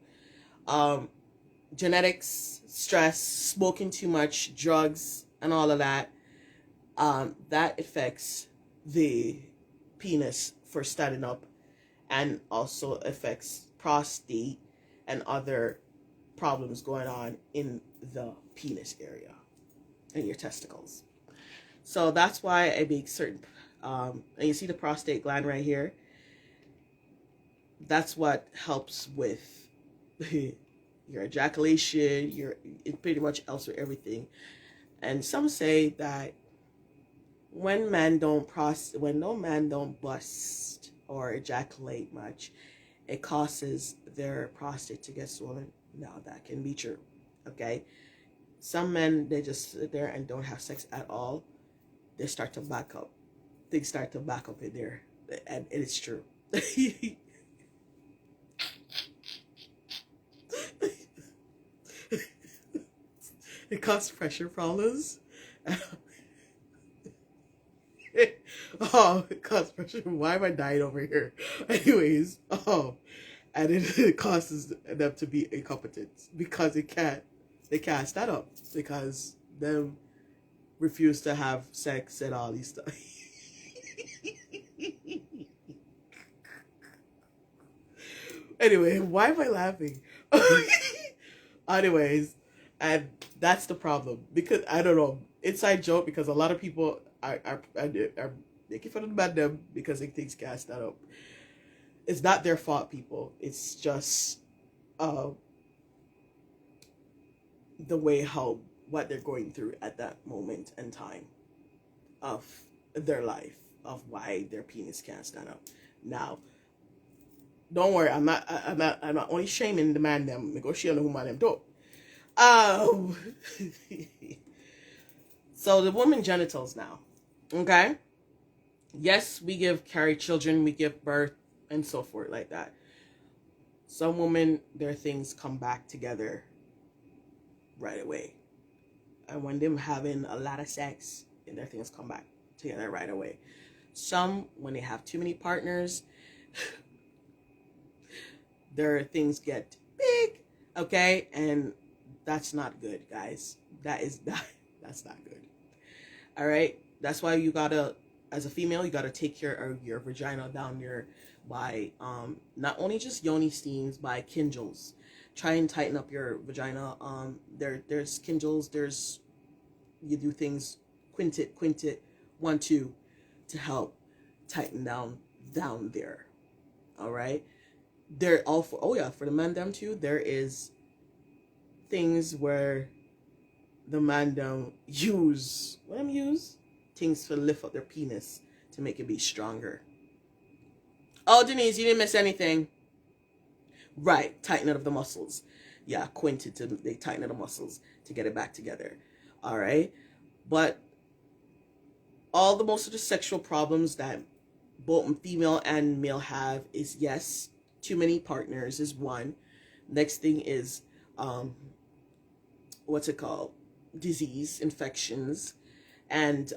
Genetics, stress, smoking too much, drugs, and all of that. That affects the penis for standing up, and also affects prostate and other problems going on in the penis area and your testicles. So that's why I make certain, and you see the prostate gland right here. That's what helps with your ejaculation. It pretty much helps with everything. And some say that when no man don't bust or ejaculate much, it causes their prostate to get swollen. Now that can be true. Okay, some men, they just sit there and don't have sex at all. They start to back up. Things start to back up in there, and it's true. It causes pressure problems. Oh, it causes pressure. Why am I dying over here? Anyways, and it causes them to be incompetent because they can't stand up because them refuse to have sex and all these stuff. Anyway, why am I laughing? Anyways, and that's the problem because I don't know, inside joke, because a lot of people are making fun of the man them because they think can't stand up. It's not their fault, people. It's just the way how what they're going through at that moment in time of their life, of why their penis can't stand up. Now, don't worry, I'm not only shaming the man them. Negotiating who man them do. Um, so the woman genitals now, okay? Yes, we carry children, we give birth, and so forth like that. Some women, their things come back together right away. And when them having a lot of sex, their things come back together right away. Some, when they have too many partners, their things get big, okay? And that's not good, guys. That's not good. All right? That's why you gotta, as a female, you gotta take care of your vagina down there by not only just yoni steams, by kindles. Try and tighten up your vagina. There's kindles, you do things quintet 1 2 to help tighten down there. All right? They're all for the man them too. There is things where the man them use things to lift up their penis to make it be stronger. Oh, Denise, you didn't miss anything. Right, tighten up the muscles. Yeah, quinted they tighten up the muscles to get it back together. All right, but most of the sexual problems that both female and male have is, yes, too many partners is one. Next thing is what's it called? Disease, infections, and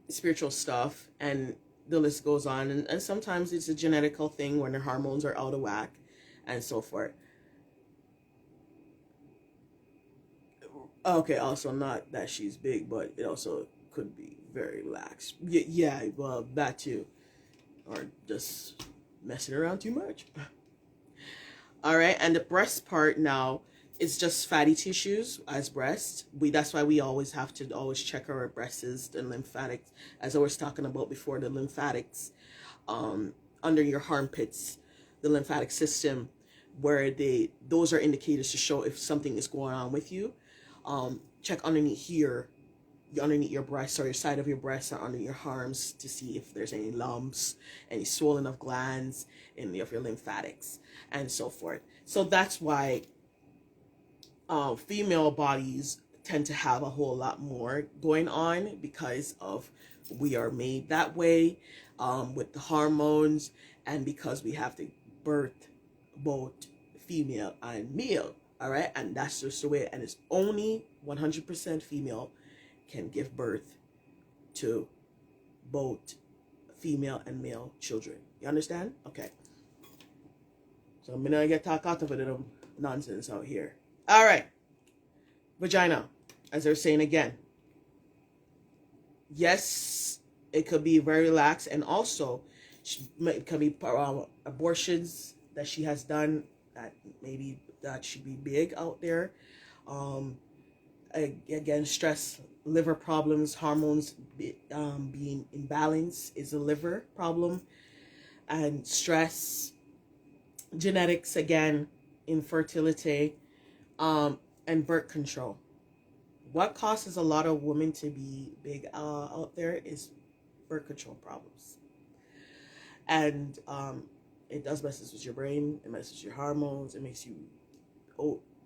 spiritual stuff, and the list goes on. And sometimes it's a genetical thing when their hormones are out of whack and so forth. Okay, also not that she's big, but it also could be very lax. Yeah, well, that too. Or just messing around too much. All right, and the breast part now is just fatty tissues as breast. That's why we always have to check our breasts, the lymphatics, as I was talking about before, the lymphatics under your armpits, the lymphatic system, where those are indicators to show if something is going on with you. Check underneath here, underneath your breast, or your side of your breast, or under your arms, to see if there's any lumps, any swelling of glands in your lymphatics, and so forth. So that's why female bodies tend to have a whole lot more going on, because of we are made that way with the hormones, and because we have to birth both female and male. All right, and that's just the way. And it's only 100% female can give birth to both female and male children. You understand? Okay. So I'm gonna get talk out of it, nonsense out here. All right. Vagina, as they're saying again. Yes, it could be very lax, and also it could be abortions that she has done that maybe that should be big out there. Again, stress, liver problems, hormones being imbalanced is a liver problem, and stress, genetics, again, infertility, and birth control. What causes a lot of women to be big out there is birth control problems, and it does messes with your brain, it messes with your hormones, it makes you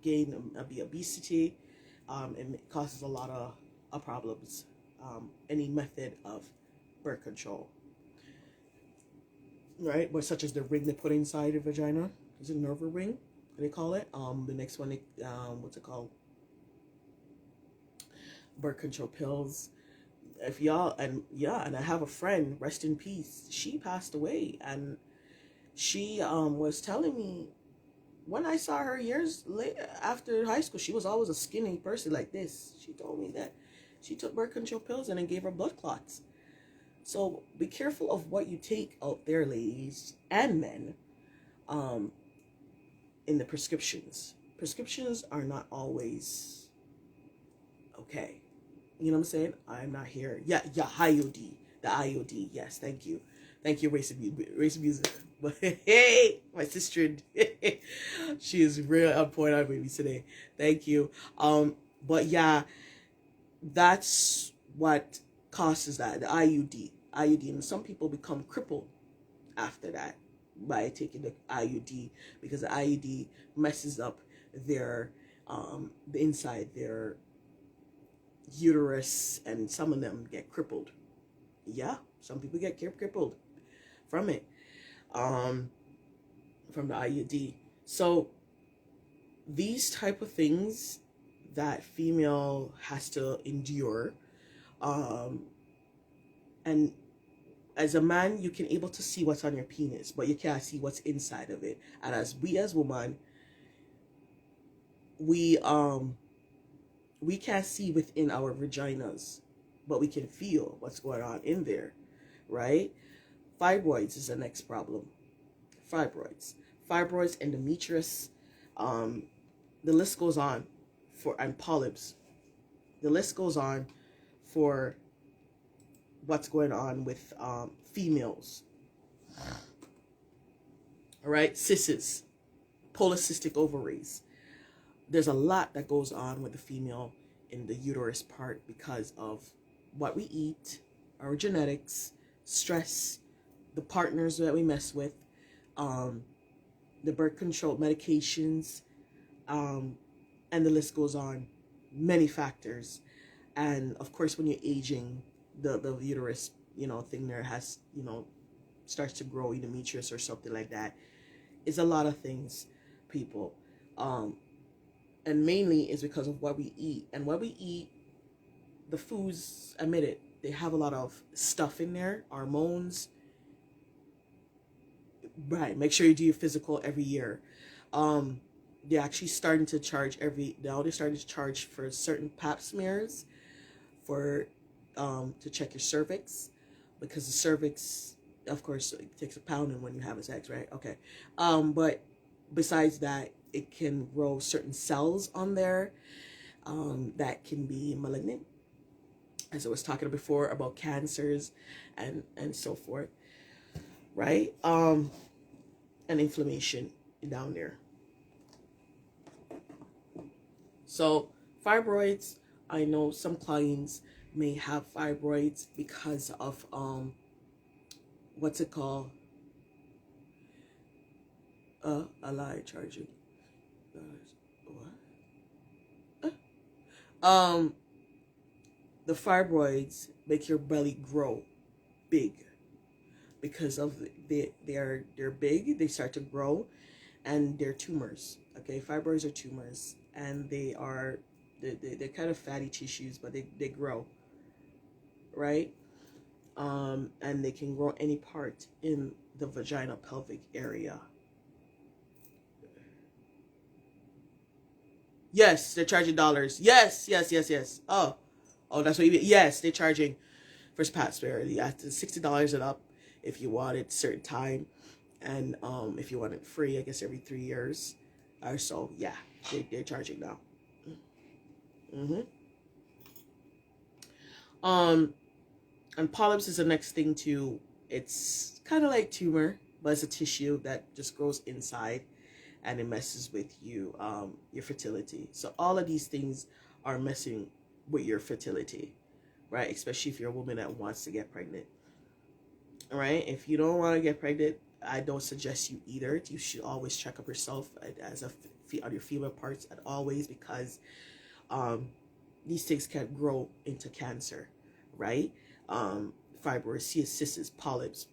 gain, be obesity. It causes a lot of problems. Any method of birth control, right? But such as the ring they put inside the vagina, is it nerve ring? They call it. The next one, what's it called? Birth control pills. If y'all and I have a friend, rest in peace. She passed away, and she was telling me when I saw her years later after high school, she was always a skinny person like this. She told me that she took birth control pills and it gave her blood clots. So be careful of what you take out there, ladies and men, in the prescriptions. Prescriptions are not always okay. You know what I'm saying? I'm not here. Yeah, IOD. The IOD. Yes, thank you. Thank you, Race Music. But hey, my sister, she is real on point on me today. Thank you. But yeah, that's what causes that, the IUD. And some people become crippled after that by taking the IUD, because the IUD messes up their the inside their uterus, and some of them get crippled. Yeah, some people get crippled from it, from the IUD. So these type of things that female has to endure, and as a man, you can able to see what's on your penis, but you can't see what's inside of it. And as women, we can't see within our vaginas, but we can feel what's going on in there, right? Fibroids is the next problem. Fibroids, endometriosis, the list goes on and polyps. The list goes on for what's going on with females. All right, cysts, polycystic ovaries. There's a lot that goes on with the female in the uterus part because of what we eat, our genetics, stress, the partners that we mess with, the birth control medications, and the list goes on. Many factors. And of course, when you're aging, the uterus, thing there has, starts to grow, endometriosis or something like that. It's a lot of things, people. And mainly is because of what we eat. And what we eat, the foods, admit it, they have a lot of stuff in there, hormones. Right, make sure you do your physical every year. They're actually starting to charge they're starting to charge for certain pap smears for to check your cervix, because the cervix, of course, it takes a pounding when you have sex, right? Okay. But besides that, it can grow certain cells on there that can be malignant, as I was talking before about cancers and so forth, right? And inflammation down there. So fibroids, I know some clients may have fibroids because of what's it called? A lie charging. What? The fibroids make your belly grow big because of they're big. They start to grow, and they're tumors. Okay, fibroids are tumors, and they're kind of fatty tissues, but they grow, right? And they can grow any part in the vagina pelvic area. Yes, they're charging dollars. Yes. Oh, that's what you mean. Yes, they're charging for pap smear. You have to $60 and up if you want it certain time, and if you want it free, I guess every 3 years or so. Yeah, they're charging now. And polyps is the next thing too. It's kind of like tumor, but it's a tissue that just grows inside, and it messes with you, your fertility. So all of these things are messing with your fertility, right? Especially if you're a woman that wants to get pregnant. All right. If you don't want to get pregnant, I don't suggest you either. You should always check up yourself as a on your female parts at always, because these things can grow into cancer, right? Fibroids, cysts, polyps,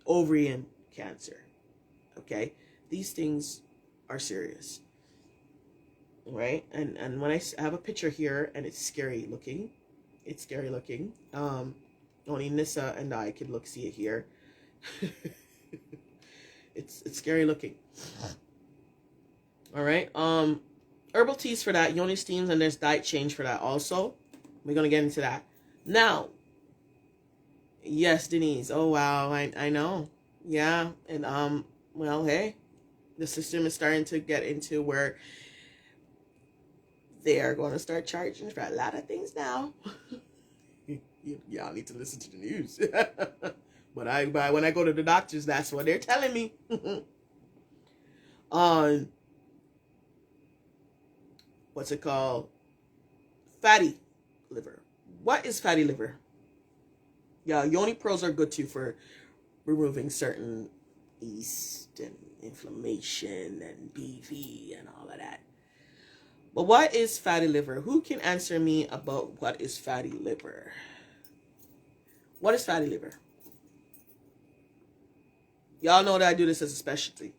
ovarian cancer. Okay, these things are serious, right? And when I have a picture here, and it's scary looking. It's scary looking. Only Nissa and I can see it here. It's scary looking. All right. Herbal teas for that, yoni steams, and there's diet change for that also. We're gonna get into that now. Yes, Denise. Oh wow, I know. Yeah, and well, hey, the system is starting to get into where they are going to start charging for a lot of things now. Y'all need to listen to the news. But when I go to the doctors, that's what they're telling me. What's it called? Fatty liver. What is fatty liver? Yeah, yoni pearls are good too for removing certain yeast and inflammation and BV and all of that. But what is fatty liver? Who can answer me about what is fatty liver? What is fatty liver? Y'all know that I do this as a specialty.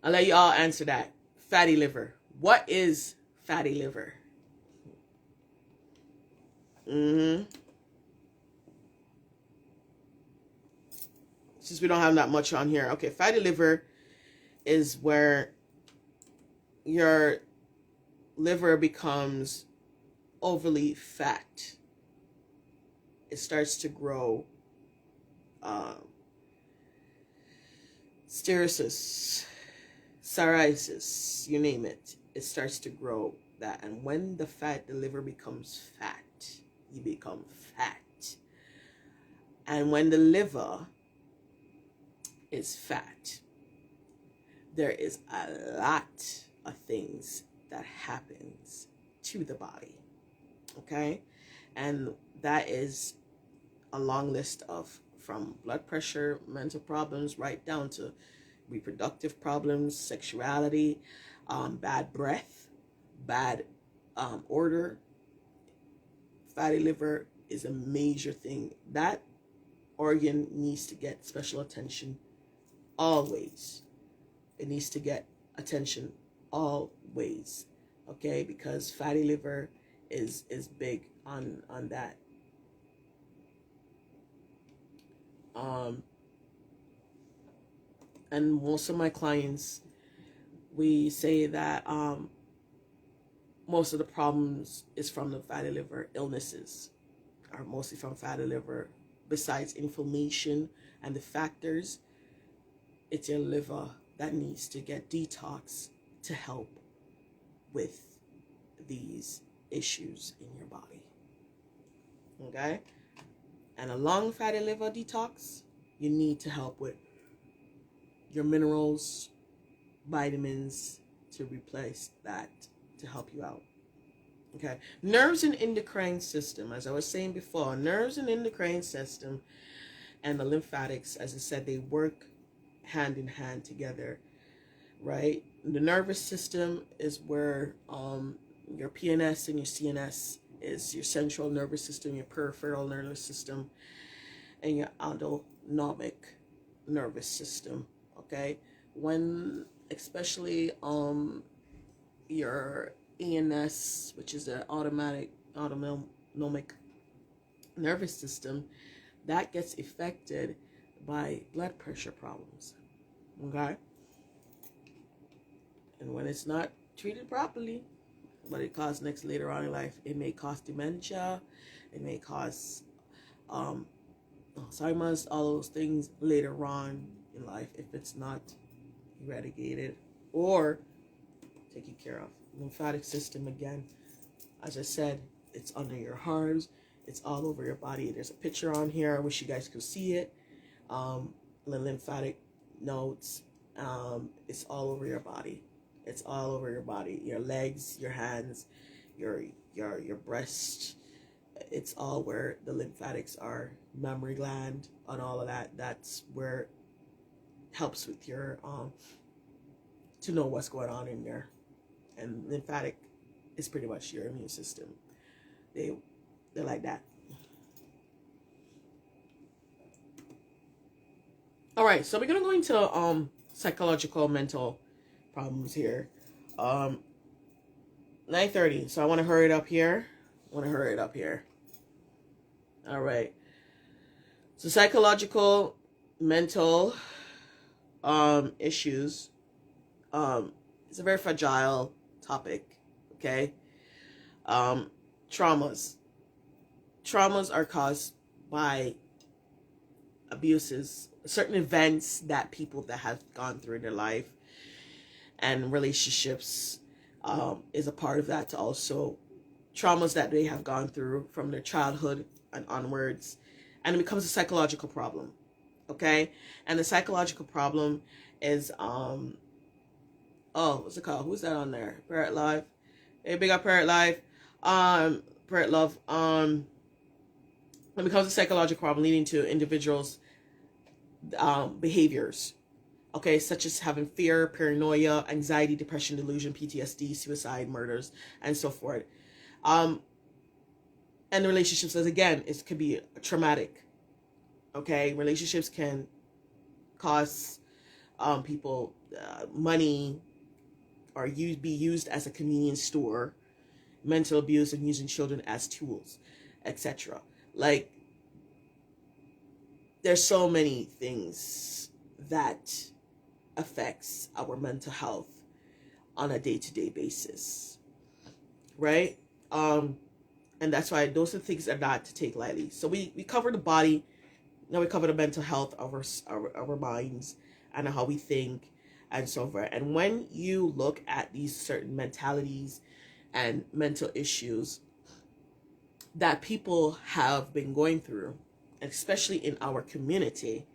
I'll let y'all answer that. Fatty liver. What is fatty liver? Since we don't have that much on here. Okay, fatty liver is where your liver becomes overly fat. It starts to grow cirrhosis, psoriasis, you name it. It starts to grow that. And when the liver becomes fat, you become fat. And when the liver is fat, there is a lot of things that happens to the body. Okay? And that is a long list of, from blood pressure, mental problems, right down to reproductive problems, sexuality, bad breath, bad odor. Fatty liver is a major thing. That organ needs to get special attention always. It needs to get attention always. Okay? Because fatty liver is big on that. And most of my clients, we say that most of the problems is from the fatty liver. Illnesses are mostly from fatty liver. Besides inflammation and the factors, it's your liver that needs to get detox to help with these issues in your body. Okay? And along fatty liver detox, you need to help with your minerals, vitamins to replace that, to help you out. Okay. Nerves and endocrine system, as I was saying before, nerves and endocrine system and the lymphatics, as I said, they work hand in hand together, right? The nervous system is where your PNS and your CNS is your central nervous system, your peripheral nervous system, and your autonomic nervous system. Okay, when especially your ANS, which is the autonomic nervous system, that gets affected by blood pressure problems. Okay, and when it's not treated properly, what it causes later on in life, it may cause dementia, it may cause Alzheimer's, all those things later on in life if it's not eradicated or taken care of. Lymphatic system, again, as I said, it's under your arms, it's all over your body. There's a picture on here. I wish you guys could see it. The lymphatic nodes, it's all over your body. It's all over your body, your legs, your hands, your breast. It's all where the lymphatics are, mammary gland, and all of that. That's where helps with your to know what's going on in there. And lymphatic is pretty much your immune system. They're like that. All right, so we're gonna go into psychological mental problems here. 9:30. So I want to hurry it up here. All right. So psychological mental issues. It's a very fragile topic. Okay. Traumas. Traumas are caused by abuses, certain events that people that have gone through in their life, and relationships is a part of that also. Traumas that they have gone through from their childhood and onwards, and it becomes a psychological problem. Okay. And the psychological problem is what's it called? Who's that on there? Parrot Live. Hey, big up Parrot Live. Parrot Love. It becomes a psychological problem leading to individuals' behaviors. Okay, such as having fear, paranoia, anxiety, depression, delusion, PTSD, suicide, murders, and so forth. And the relationships, as again, it could be traumatic. Okay, relationships can cost people money, or be used as a convenience store, mental abuse, and using children as tools, etc. Like, there's so many things that affects our mental health on a day-to-day basis, right? And that's why those are things that are not to take lightly. So we cover the body, now we cover the mental health of our minds and how we think and so forth. And when you look at these certain mentalities and mental issues that people have been going through, especially in our community,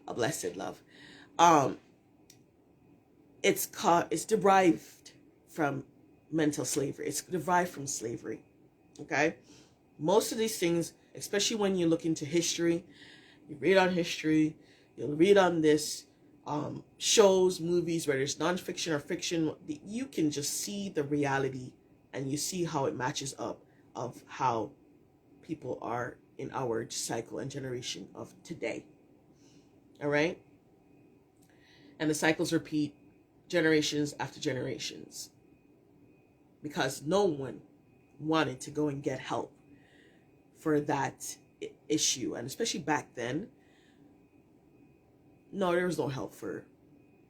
a blessed love, it's derived from mental slavery. It's derived from slavery. Okay, most of these things, especially when you look into history, you read on history, you'll read on this shows, movies, whether it's nonfiction or fiction, you can just see the reality and you see how it matches up of how people are in our cycle and generation of today. All right, and the cycles repeat generations after generations because no one wanted to go and get help for that issue. And especially back then, no, there was no help for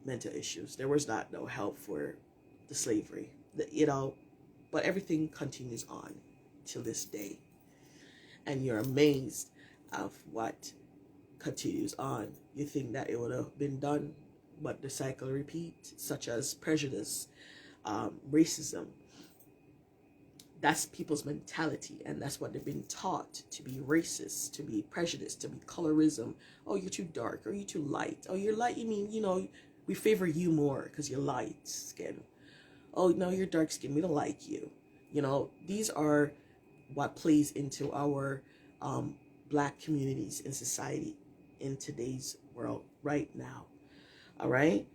mental issues. There was no help for the slavery, but everything continues on till this day. And you're amazed of what continues on. You think that it would have been done, but the cycle repeats, such as prejudice, racism. That's people's mentality, and that's what they've been taught, to be racist, to be prejudiced, to be colorism. Oh, you're too dark, or you're too light. Oh, you're light, you mean, we favor you more because you're light skin. Oh, no, you're dark skin, we don't like you. These are what plays into our black communities in society in today's world right now. All right?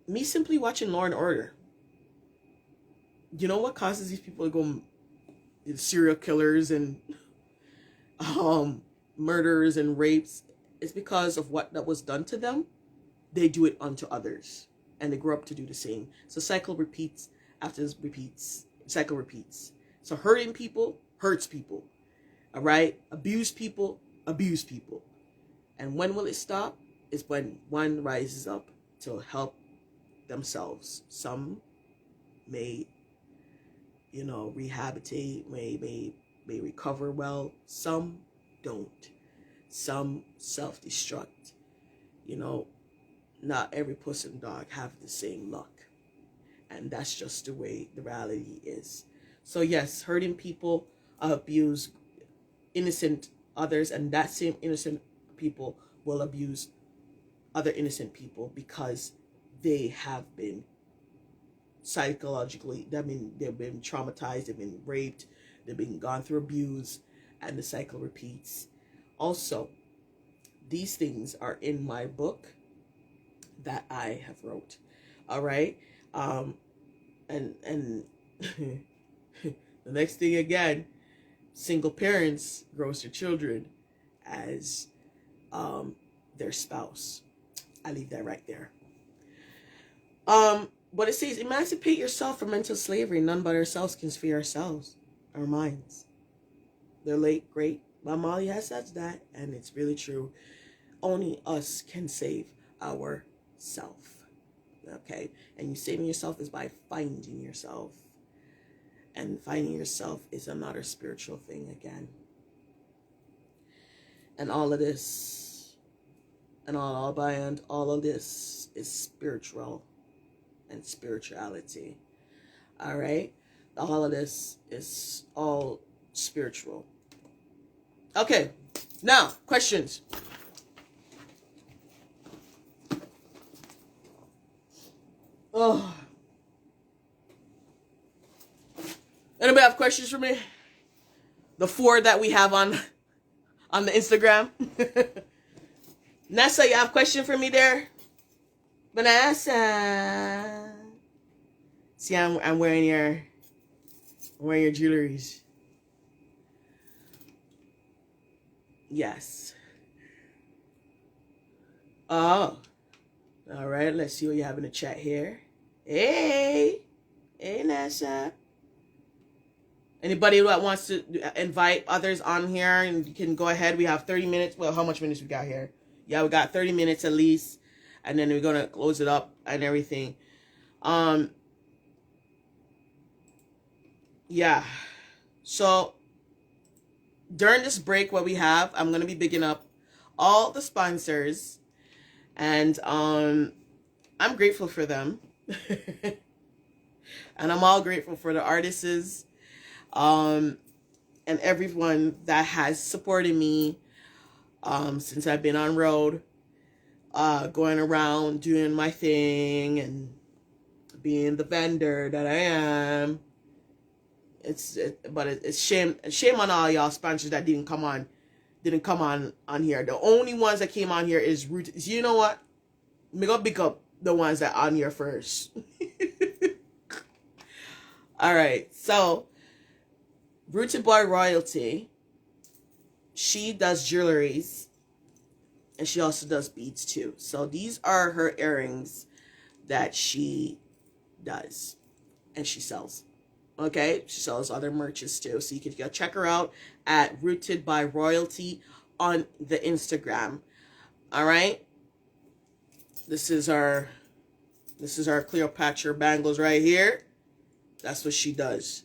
Me simply watching Law and Order. You know what causes these people to go serial killers and murders and rapes? It's because of what that was done to them. They do it unto others, and they grow up to do the same. So cycle repeats after this repeats. Cycle repeats. So hurting people hurts people. All right? Abuse people abuse people. And when will it stop? It's when one rises up to help themselves. Some may rehabilitate, may recover well. Some don't. Some self-destruct. Not every puss and dog have the same luck. And that's just the way the reality is. So yes, hurting people abuse innocent others, and that same innocent people will abuse other innocent people because they have been psychologically, they've been traumatized, they've been raped, they've been gone through abuse, and the cycle repeats. Also, these things are in my book that I have wrote. All right. And the next thing again, single parents grows their children as their spouse. I leave that right there. But it says, emancipate yourself from mental slavery. None but ourselves can free ourselves, our minds. The late, great Bob Marley has said that, and it's really true. Only us can save ourself. Okay? And you saving yourself is by finding yourself. And finding yourself is another spiritual thing again. And all of this, and all of this is spiritual and spirituality. All right? All of this is all spiritual. Okay, now questions. Oh, anybody have questions for me? The 4 that we have on the Instagram. Nessa, you have a question for me there? Vanessa. See, I'm wearing your jewelries. Yes. Oh. All right, let's see what you have in the chat here. Hey, Nessa. Anybody that wants to invite others on here, and you can go ahead. We have 30 minutes. Well, how much minutes we got here? Yeah, we got 30 minutes at least. And then we're going to close it up and everything. Yeah. So during this break, what we have, I'm going to be bigging up all the sponsors. And I'm grateful for them. And I'm all grateful for the artists and everyone that has supported me since I've been on road, going around doing my thing and being the vendor that I am. But it's shame on all y'all sponsors that didn't come on here. The only ones that came on here is Root. You know what? Me go pick up the ones that on here first. All right, so Rooted by Royalty, she does jewelries, and she also does beads too. So these are her earrings that she does, and she sells. Okay, she sells other merches too. So you can go check her out at Rooted by Royalty on the Instagram. All right. This is our Cleopatra bangles right here. That's what she does.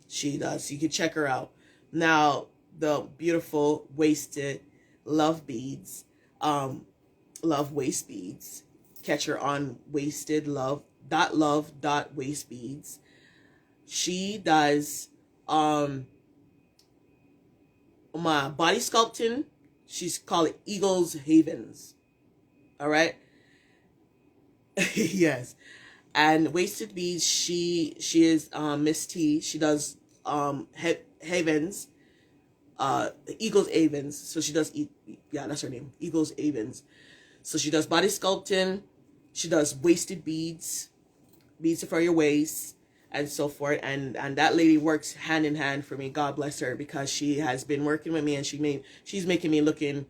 She does. You can check her out. Now, the beautiful waisted love beads, love waist beads. Catch her on wasted waist beads. She does my body sculpting. She's called it Eagles Havens. All right. Yes. And wasted beads, she is Miss T. She does Havens, Eagles Havens. So she does that's her name, Eagles Havens. So she does body sculpting. She does wasted beads for your waist and so forth. And that lady works hand in hand for me. God bless her, because she has been working with me, and she's making me looking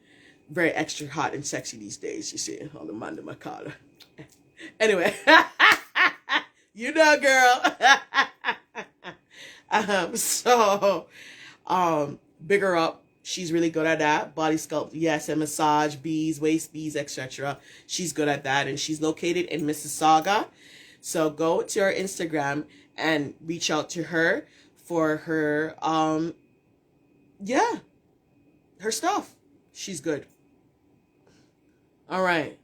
very extra hot and sexy these days. You see, all the man to my collar. Anyway, you know, girl. Big her up. She's really good at that. Body sculpt, yes, and massage, beads, waist beads, etc. She's good at that, and she's located in Mississauga. So go to her Instagram and reach out to her for her, her stuff. She's good. All right.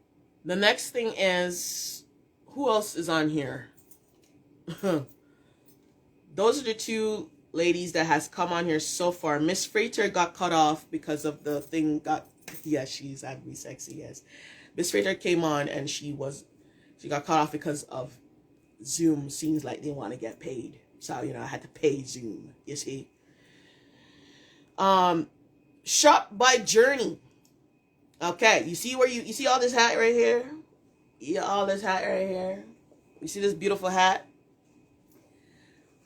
The next thing is, who else is on here? Those are the 2 ladies that has come on here so far. Miss Freighter got cut off because of the thing she's had to be sexy, yes. Miss Freighter came on and she got cut off because of Zoom. Seems like they want to get paid. So, I had to pay Zoom, you see. Shop by Journey. Okay, you see where you see all this hat right here? Yeah, all this hat right here. You see this beautiful hat?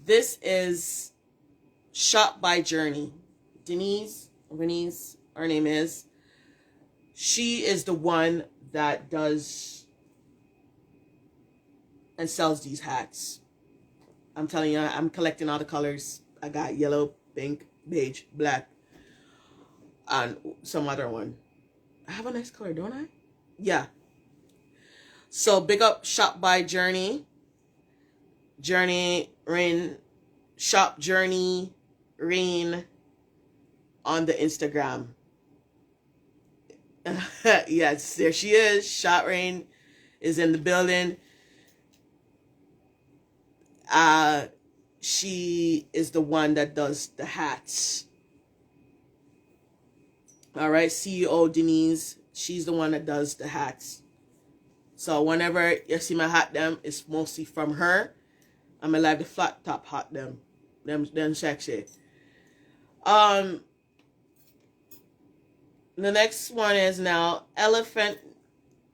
This is Shop by Journey. Denise, her name is. She is the one that does and sells these hats. I'm telling you, I'm collecting all the colors. I got yellow, pink, beige, black, and some other one. I have a nice color, don't I? Yeah. So big up Shop by Journey. Journey Rain. Shop Journey Rain on the Instagram. Yes, there she is. Shop Rain is in the building. She is the one that does the hats. All right, CEO Denise, she's the one that does the hats. So whenever you see my hat them, it's mostly from her. I'm gonna like the flat top hat them sexy. The next one is now Elephant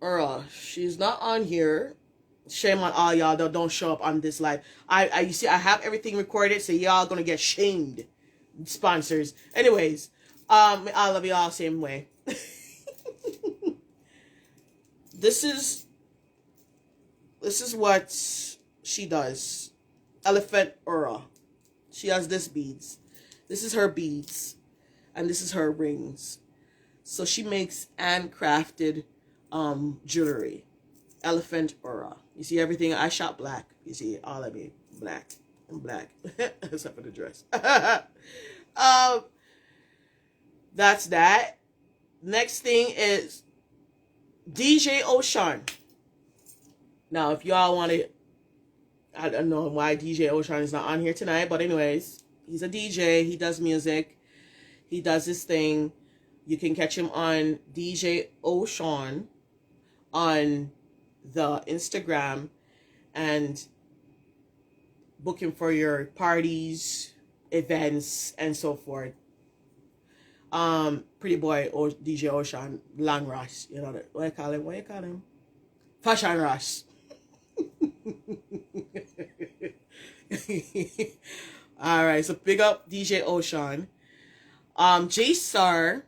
Earl. She's not on here. Shame on all y'all that don't show up on this live. You see, I have everything recorded, so y'all gonna get shamed. Sponsors. Anyways, I love y'all same way. This is what she does. Elephant Aura. She has this beads. This is her beads, and this is her rings. So she makes handcrafted jewelry. Elephant Aura. You see everything. I shop black. You see all of me black and black, except for the dress. That's that. Next thing is DJ Ocean. Now, if y'all want to, I don't know why DJ Ocean is not on here tonight, but anyways, he's a DJ. He does music. He does his thing. You can catch him on DJ Ocean on the Instagram and book him for your parties, events, and so forth. Pretty boy DJ Ocean, Long Rush, you know that. What you call him? Fashion Rush. All right, so big up DJ Ocean. J Star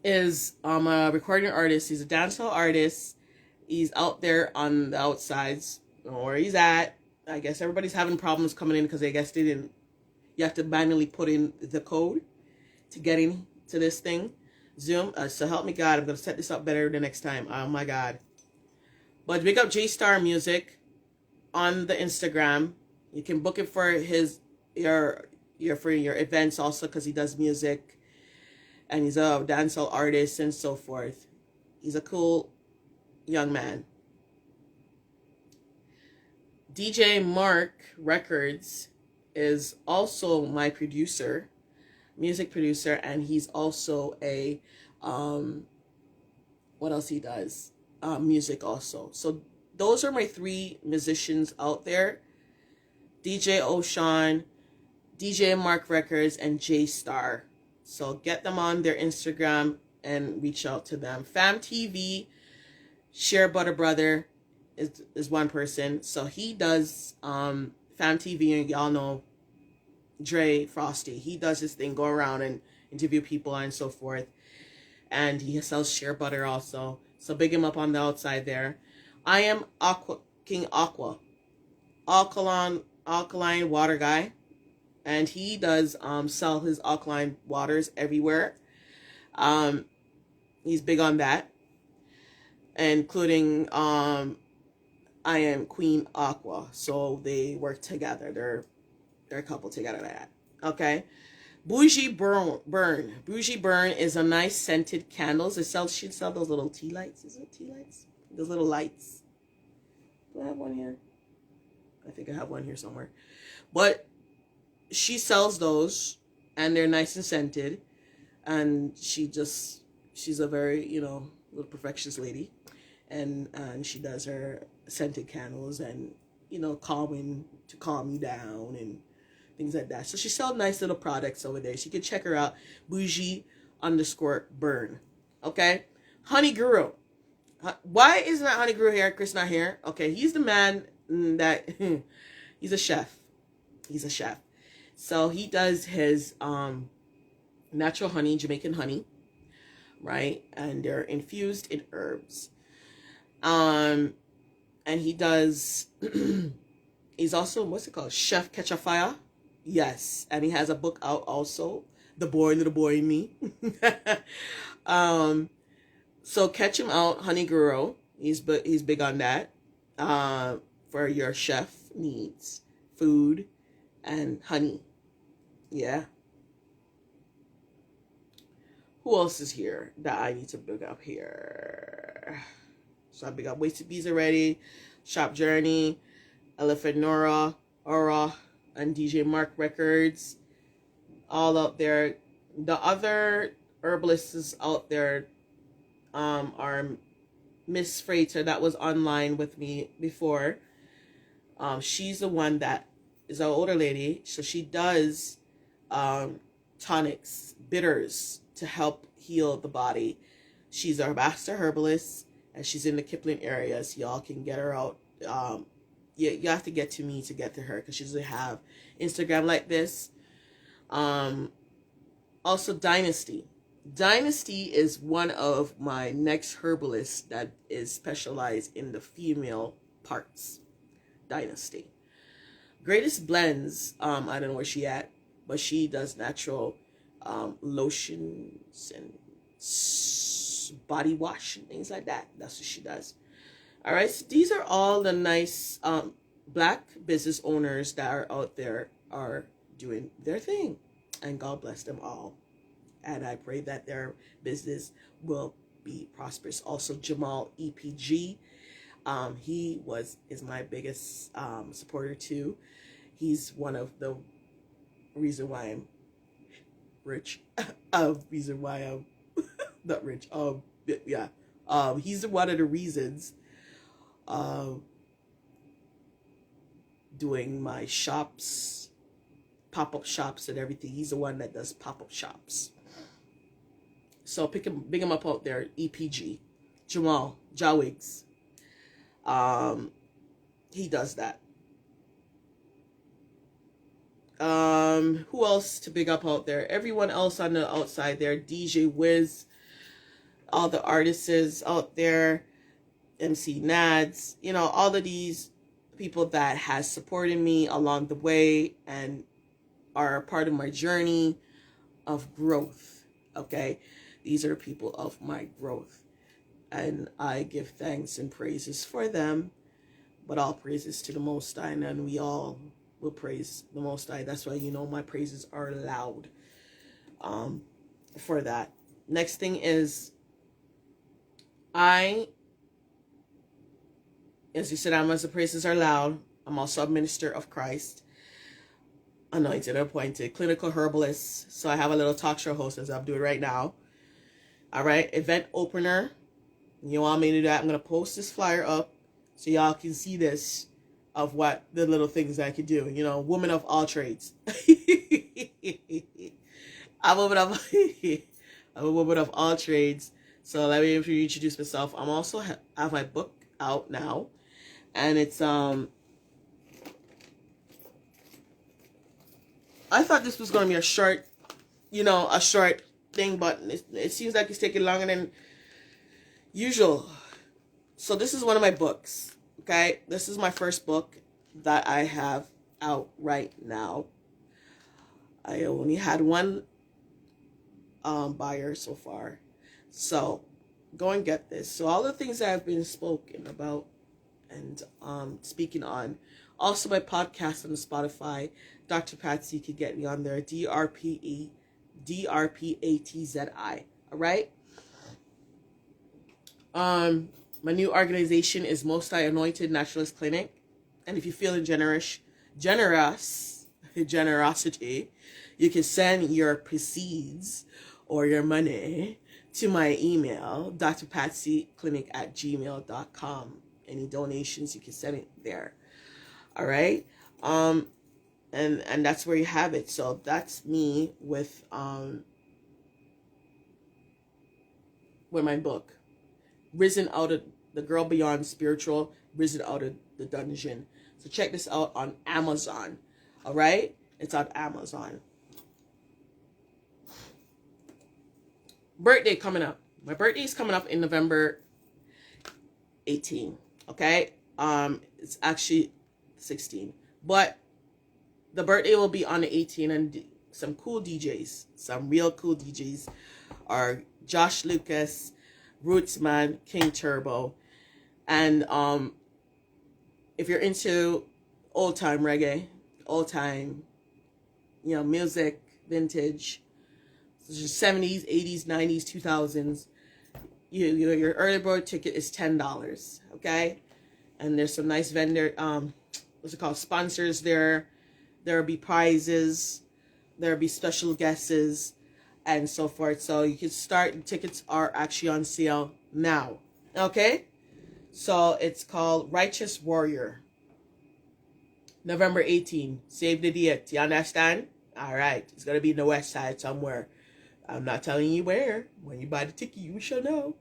is a recording artist. He's a dancehall artist. He's out there on the outsides. Don't know where he's at. I guess everybody's having problems coming in because I guess they didn't. You have to manually put in the code to get in to this thing. Zoom. So help me God, I'm gonna set this up better the next time. Oh my God. But big up J Star Music on the Instagram. You can book it for your events also because he does music and he's a dancehall artist and so forth. He's a cool young man. DJ Mark Records is also my producer, music producer, and he's also a what else he does? Music also. So those are my three musicians out there: DJ Ocean, DJ Mark Records, and J Star. So get them on their Instagram and reach out to them. Fam TV, Share Butter Brother is one person. So he does Fam TV, and y'all know Dre Frosty. He does his thing, go around and interview people and so forth. And he sells Share Butter also. So big him up on the outside there. I am King Aqua, alkaline water guy, and he does sell his alkaline waters everywhere. He's big on that, including I am Queen Aqua. So they work together. They're a couple together like that. Okay. Bougie Burn. Bougie Burn is a nice scented candles. She sells those little tea lights. Is it tea lights? Those little lights. Do I have one here? I think I have one here somewhere. But she sells those, and they're nice and scented. And she's a very, little perfectionist lady. And she does her scented candles and, calming to calm you down and things like that. So she sells nice little products over there. So you can check her out. Bougie_burn. Okay? Honey Guru. Why isn't that Honey Guru here? Chris not here. Okay, he's the man that he's a chef. He's a chef. So he does his natural honey, Jamaican honey, right? And they're infused in herbs. And he does he's also, what's it called? Chef Catch a Fire. Yes. And he has a book out also. The Boy, Little Boy and Me. So catch him out, Honey Guru. He's big on that. For your chef needs food and honey. Yeah. Who else is here that I need to big up here? So I big up Wasted Bees already. Shop Journey, Elephant Nora, Aura, and DJ Mark Records. All out there. The other herbalists out there are Miss Freighter that was online with me before. She's the one that is an older lady. So she does tonics, bitters to help heal the body. She's our master herbalist and she's in the Kipling area. So y'all can get her out. You have to get to me to get to her because she doesn't have Instagram like this. Also Dynasty. Dynasty is one of my next herbalists that is specialized in the female parts. Dynasty. Greatest Blends, I don't know where she at, but she does natural lotions and body wash and things like that. That's what she does. All right, so these are all the nice black business owners that are out there are doing their thing, and God bless them all. And I pray that their business will be prosperous. Also, Jamal EPG, he is my biggest supporter too. He's one of the reason why I'm rich. Reason why I'm not rich. Yeah. He's one of the reasons doing my shops, pop-up shops and everything. He's the one that does pop-up shops. So big him up out there, EPG. Jamal, Jawigs. He does that. Who else to big up out there? Everyone else on the outside there. DJ Wiz. All the artists out there. MC Nads. You know, all of these people that has supported me along the way and are a part of my journey of growth. Okay? These are people of my growth. And I give thanks and praises for them. But all praises to the Most High. And we all will praise the Most High. That's why, you know, my praises are loud for that. Next thing is, as you said, the praises are loud. I'm also a minister of Christ. Anointed, appointed, clinical herbalist. So I have a little talk show host as I'm doing right now. All right, event opener. You want me to do that? I'm going to post this flyer up so y'all can see this of what the little things I can do. You know, woman of all trades. I'm a woman of all trades. So let me introduce myself. I'm also have my book out now. And it's, I thought this was going to be a short thing, but it seems like it's taking longer than usual. So this is one of my books. Okay, this is my first book that I have out right now. I only had one buyer so far, so go and get this. So all the things that I've been spoken about and speaking on, also my podcast on Spotify, Drpatzi, you can get me on there, DRPATZI. All right. My new organization is Most High Anointed Naturalist Clinic. And if you're feeling generosity, you can send your proceeds or your money to my email, drpatzyclinic@gmail.com. Any donations, you can send it there. All right. And that's where you have it. So that's me with my book. risen out of the girl beyond spiritual, risen out of the dungeon. So check this out on Amazon. All right, it's on Amazon. Birthday coming up. My birthday is coming up in November 18. Okay, it's actually 16, but the birthday will be on the 18th, and some cool DJs, some real cool DJs are Josh Lucas, Rootsman, King Turbo, and if you're into old time reggae, old time, music, vintage, 70s, 80s, 90s, 2000s, your early bird ticket is $10. Okay, and there's some nice vendor, what's it called, sponsors there. There'll be prizes, there'll be special guests, and so forth. So you can start. Tickets are actually on sale now. Okay, so it's called Righteous Warrior. November 18. Save the date. You understand? All right, it's gonna be in the west side somewhere. I'm not telling you where. When you buy the ticket, you shall know.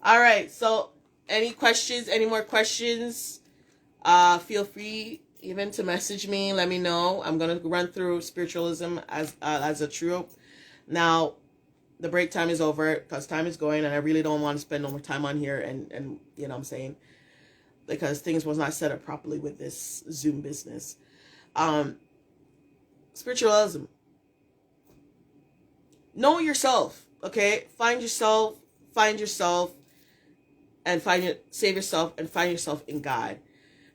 All right. So, any questions? Any more questions? Feel free even to message me. Let me know. I'm gonna run through spiritualism as a trope. Now, the break time is over because time is going, and I really don't want to spend no more time on here. And you know what I'm saying, because things was not set up properly with this Zoom business. Spiritualism. Know yourself, okay? Find yourself, and save yourself, and find yourself in God.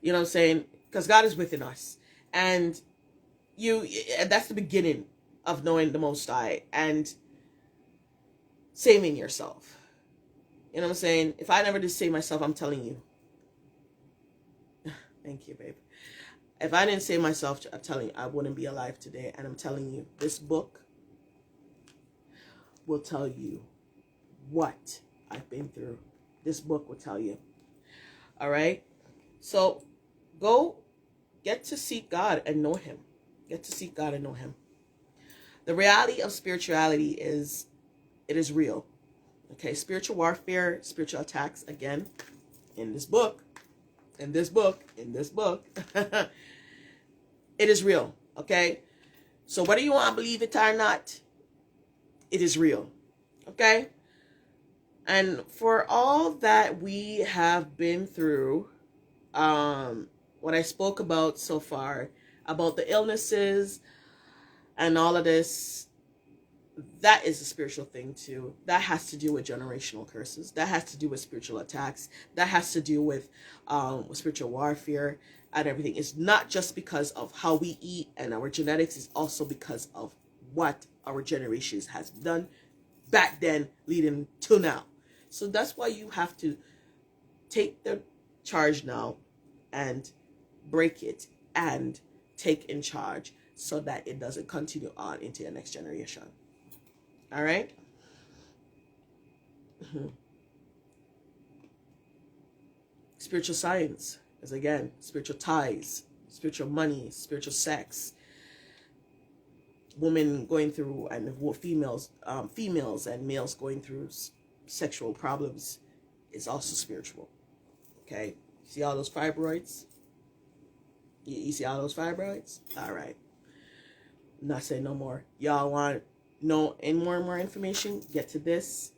You know what I'm saying? Because God is within us, and that's the beginning of knowing the Most High and saving yourself. You know what I'm saying? If I never did save myself, I'm telling you. Thank you, babe. If I didn't save myself, I'm telling you, I wouldn't be alive today. And I'm telling you, this book will tell you what I've been through. This book will tell you. All right? So go get to seek God and know Him. Get to seek God and know Him. The reality of spirituality is, it is real. Okay? Spiritual warfare, spiritual attacks, again, in this book, it is real. Okay? So whether you want to believe it or not, it is real. Okay? And for all that we have been through, what I spoke about so far, about the illnesses and all of this, that is a spiritual thing too. That has to do with generational curses. That has to do with spiritual attacks. That has to do with spiritual warfare and everything. It's not just because of how we eat and our genetics. It's also because of what our generations has done back then leading to now. So that's why you have to take the charge now and break it and take in charge so that it doesn't continue on into the next generation. All right? Spiritual science is, again, spiritual ties, spiritual money, spiritual sex. Women going through, and females and males going through sexual problems is also spiritual. Okay? See all those fibroids? You see all those fibroids? All right. I'm not saying no more. Y'all want know any more information? Get to this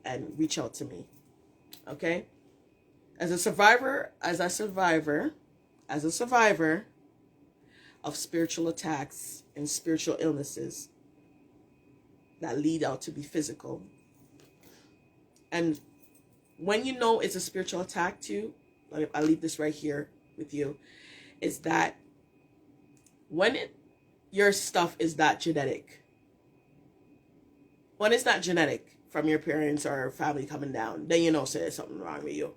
and reach out to me. Okay? As a survivor of spiritual attacks and spiritual illnesses that lead out to be physical. And when you know it's a spiritual attack too, I'll leave this right here with you, is that when your stuff is not genetic, when it's not genetic from your parents or family coming down, then you know there's something wrong with you.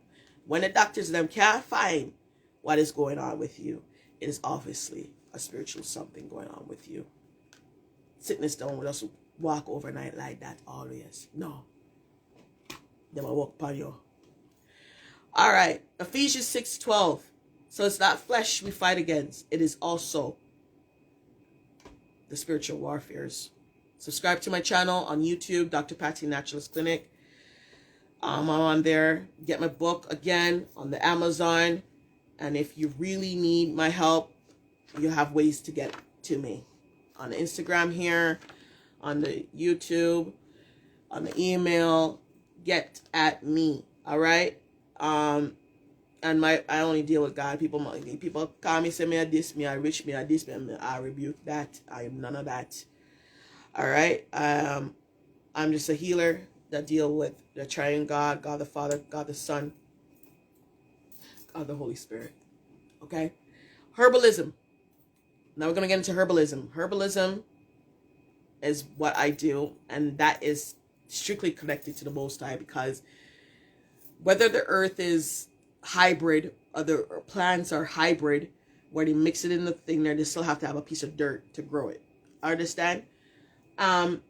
When the doctors them can't find what is going on with you, it is obviously a spiritual something going on with you. Sickness don't just walk overnight like that always. No. They will walk upon you. All right. Ephesians 6:12. So it's not flesh we fight against. It is also the spiritual warfares. Subscribe to my channel on YouTube, Drpatzi Naturalist Clinic. I'm on there. Get my book again on the Amazon. And if you really need my help, you have ways to get to me. On the Instagram here, on the YouTube, on the email. Get at me. All right? And I only deal with God. People call me, say me a this, me a rich, me a this, me I rebuke that. I am none of that. All right? I'm just a healer that deal with the triune God, God the Father, God the Son, God the Holy Spirit. Okay? Herbalism. Now we're going to get into herbalism. Herbalism is what I do, and that is strictly connected to the Most High, because whether the earth is hybrid, other plants are hybrid, where they mix it in the thing there, they still have to have a piece of dirt to grow it. Understand? The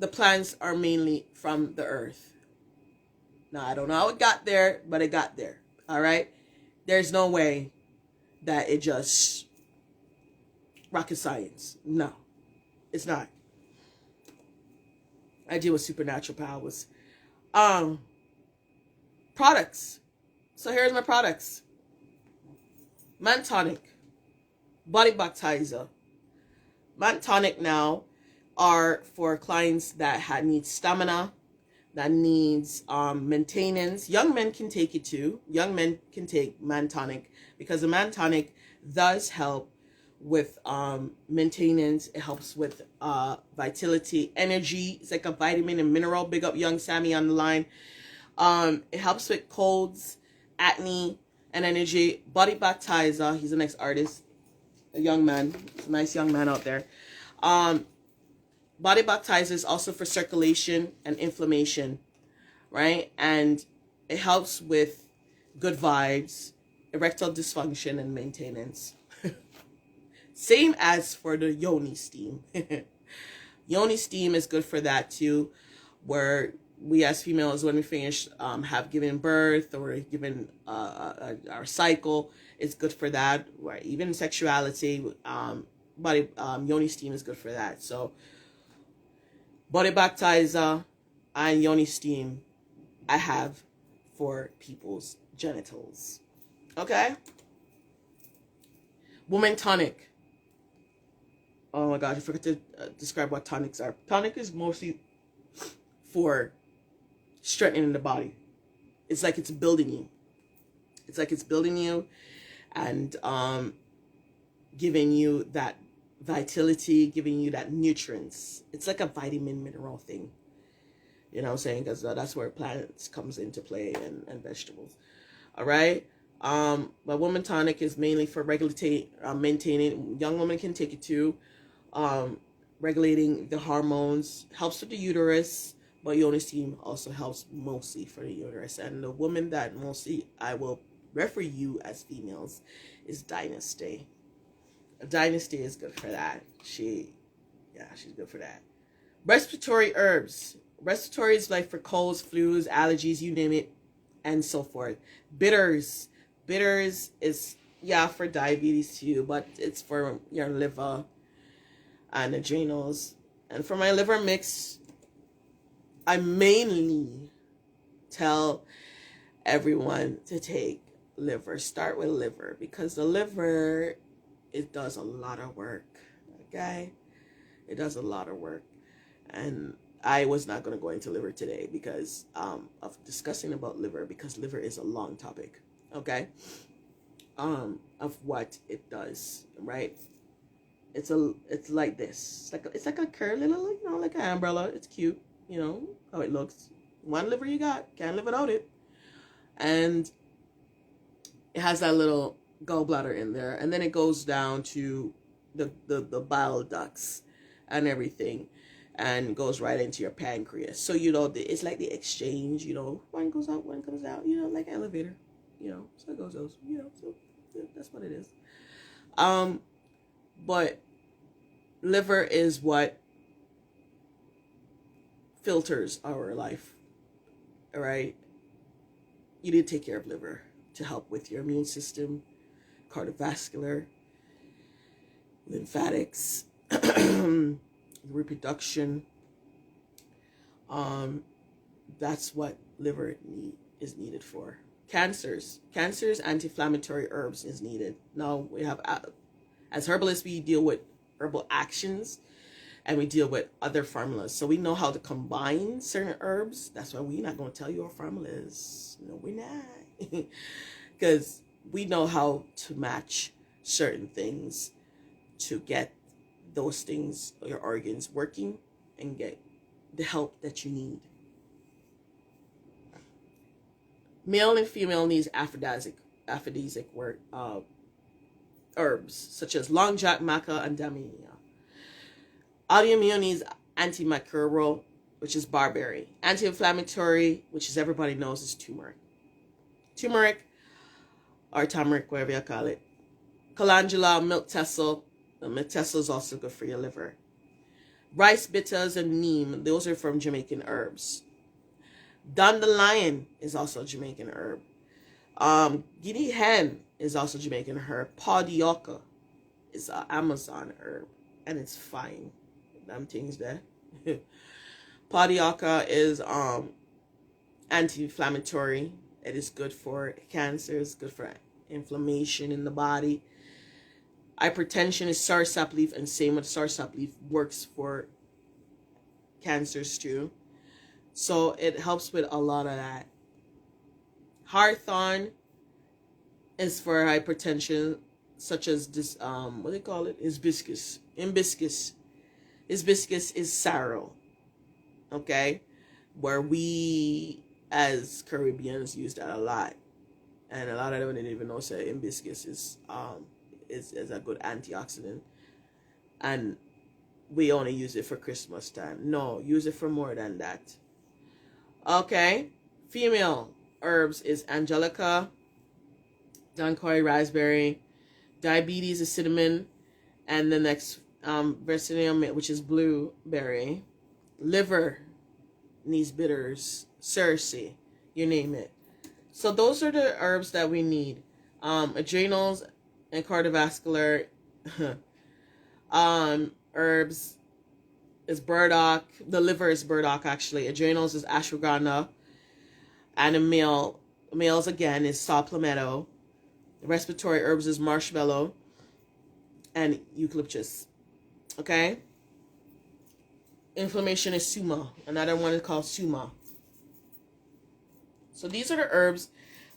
plants are mainly from the earth. Now, I don't know how it got there, but it got there. All right? There's no way that it just rocket science. No, it's not. I deal with supernatural powers. Products. So here's my products. Tonic, body baptizer. Tonic now are for clients that need stamina, that needs maintenance. Young men can take it too. Young men can take Tonic, because the Tonic does help with maintenance. It helps with vitality, energy. It's like a vitamin and mineral. Big up young Sammy on the line. It helps with colds, acne, and energy. Body baptizer. He's the next artist. A young man. It's a nice young man out there. Body baptizer is also for circulation and inflammation, right? And it helps with good vibes, erectile dysfunction, and maintenance. Same as for the yoni steam. Yoni steam is good for that too, where we as females, when we finish have given birth or given our cycle, it's good for that. Right? Even sexuality, yoni steam is good for that. So body baptizer and yoni steam I have for people's genitals. Okay? Woman tonic. Oh my gosh, I forgot to describe what tonics are. Tonic is mostly for strengthening the body. It's like it's building you. It's like it's building you and giving you that vitality, giving you that nutrients. It's like a vitamin mineral thing. You know what I'm saying? Because that's where plants comes into play, and vegetables. All right? But woman tonic is mainly for maintaining. Young women can take it too. Regulating the hormones, helps with the uterus, but yoni steam also helps mostly for the uterus. And the woman that mostly I will refer you as females is Dynasty. Dynasty is good for that. She's good for that. Respiratory herbs. Respiratory is like for colds, flus, allergies, you name it, and so forth. Bitters. Bitters is for diabetes too, but it's for your liver and adrenals. And for my liver mix, I mainly tell everyone to take liver. Start with liver, because the liver, it does a lot of work. Okay? It does a lot of work. And I was not going to go into liver today because of discussing about liver, because liver is a long topic. Okay? Of what it does, right? It's like this. It's like a curly little, like an umbrella. It's cute, how it looks. One liver you got, can't live without it. And it has that little gallbladder in there, and then it goes down to the bile ducts and everything, and goes right into your pancreas. So it's like the exchange. One goes out, one comes out. Like an elevator. So it goes. So that's what it is. But liver is what filters our life. All right. You need to take care of liver to help with your immune system, cardiovascular, lymphatics, reproduction, That's what liver is needed for. Cancers, anti-inflammatory herbs is needed. Now we have, as herbalists, we deal with herbal actions and we deal with other formulas. So we know how to combine certain herbs. That's why we're not going to tell you our formula is. No, we're not. Because we know how to match certain things to get those things, your organs working and get the help that you need. Male and female needs aphrodisiac herbs such as long jack, maca, and damiana. Autoimmune needs antimicrobial, which is barberry. Anti-inflammatory, which is everybody knows, is turmeric. Turmeric or turmeric, whatever you call it. Calendula, milk thistle. The milk thistle is also good for your liver. Rice bitters and neem, those are from Jamaican herbs. Dandelion is also a Jamaican herb. Guinea hen is also Jamaican herb. Podioka is an Amazon herb, and it's fine. Them things there. Podioka is anti-inflammatory. It is good for cancer. It's good for inflammation in the body. Hypertension is soursop leaf, and same with soursop leaf works for cancers too. So it helps with a lot of that. Hawthorn is for hypertension, such as this, what do they call it? Hibiscus. Hibiscus is sorrow. Okay? Where we, as Caribbeans, use that a lot. And a lot of them didn't even know say hibiscus is a good antioxidant. And we only use it for Christmas time. No, use it for more than that. Okay, female herbs is angelica, Doncoy raspberry, diabetes is cinnamon, and the next Versinium, which is blueberry. Liver needs bitters, cerci, you name it. So those are the herbs that we need. Adrenals and cardiovascular herbs is burdock. The liver is burdock, actually. Adrenals is ashwagandha. And the males again is saw palmetto. Respiratory herbs is marshmallow and eucalyptus. Okay? Inflammation is suma. Another one is called suma. So these are the herbs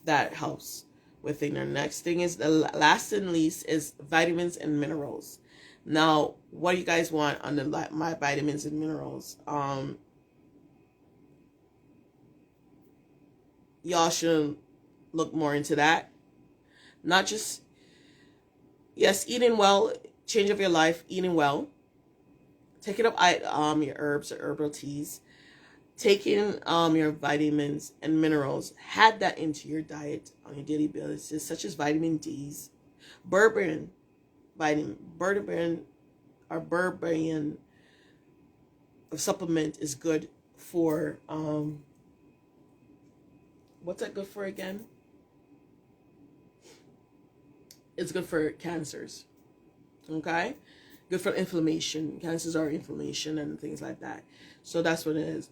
that helps with it. The next thing is, the last and least, is vitamins and minerals. Now, what do you guys want on my vitamins and minerals? Y'all should look more into that. Not just, yes, eating well, change of your life, eating well. Taking up your herbs or herbal teas. Taking your vitamins and minerals. Add that into your diet on your daily basis, such as vitamin D's, berberine supplement is good for what's that good for again? It's good for cancers. Okay? Good for inflammation. Cancers are inflammation and things like that. So that's what it is.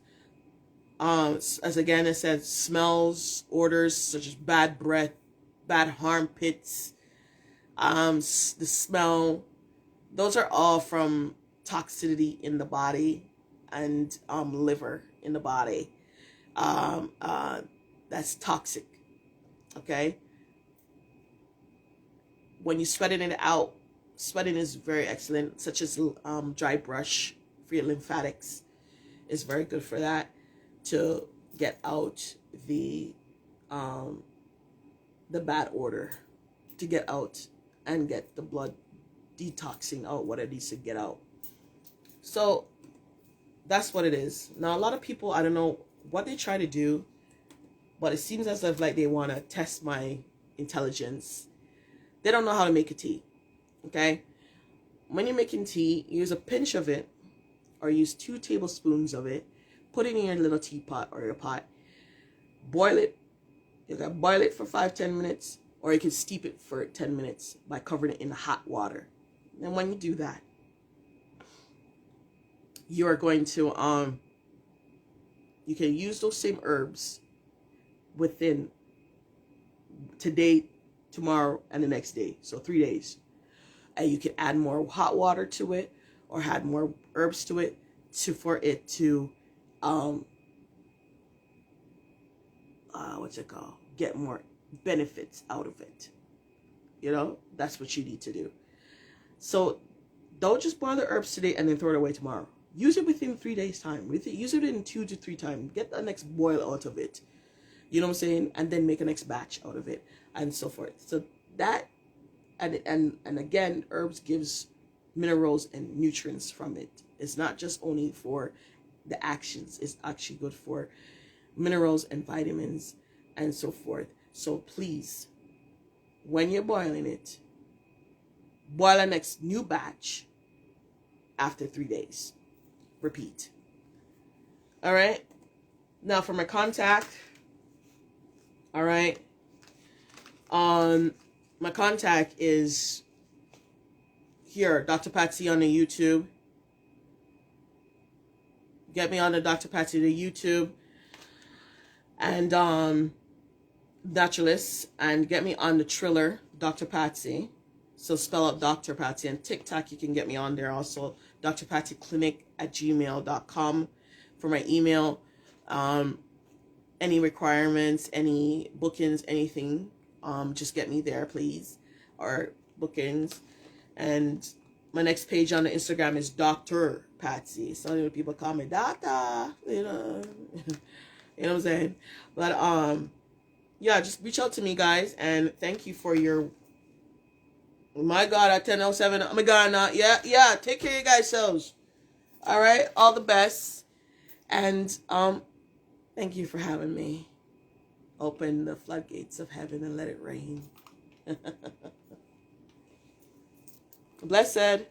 As again it says, smells, odors such as bad breath, bad armpits, the smell, those are all from toxicity in the body and liver in the body. That's toxic. Okay? When you sweating it out, sweating is very excellent, such as dry brush for your lymphatics is very good for that, to get out the bad odor, to get out and get the blood detoxing out what it needs to get out. So that's what it is. Now, a lot of people, I don't know what they try to do, but it seems as if like they want to test my intelligence. They don't know how to make a tea. Okay? When you're making tea, use a pinch of it or use 2 tablespoons of it. Put it in your little teapot or your pot. Boil it. You can boil it for 5-10 minutes, or you can steep it for 10 minutes by covering it in hot water. And when you do that, you are going to You can use those same herbs within today, tomorrow, and the next day. So 3 days. And you can add more hot water to it or add more herbs to it for it to get more benefits out of it. You know, that's what you need to do. So don't just boil the herbs today and then throw it away tomorrow. Use it within 3 days time. Use it in 2 to 3 times. Get the next boil out of it. You know what I'm saying? And then make a next batch out of it and so forth. So that and again, herbs gives minerals and nutrients from it. It's not just only for the actions. It's actually good for minerals and vitamins and so forth. So please, when you're boiling it, boil a next new batch after 3 days. Repeat. All right. Now for my contact. All right. My contact is here, Drpatzi on the YouTube. Get me on the Drpatzi, the YouTube, and Naturalist, and get me on the Triller, Drpatzi. So spell out Drpatzi, and TikTok you can get me on there also, drpatziclinic@gmail.com for my email. Any requirements, any bookings, anything, just get me there, please, or bookings. And my next page on the Instagram is Dr. Patsy. Some of the people call me Doctor, you know, you know what I'm saying. But yeah, just reach out to me, guys, and thank you for your. Oh my God, at 10:07. Oh my God, now, yeah. Take care of you guys selves. All right, all the best, and thank you for having me. Open the floodgates of heaven and let it rain. Blessed.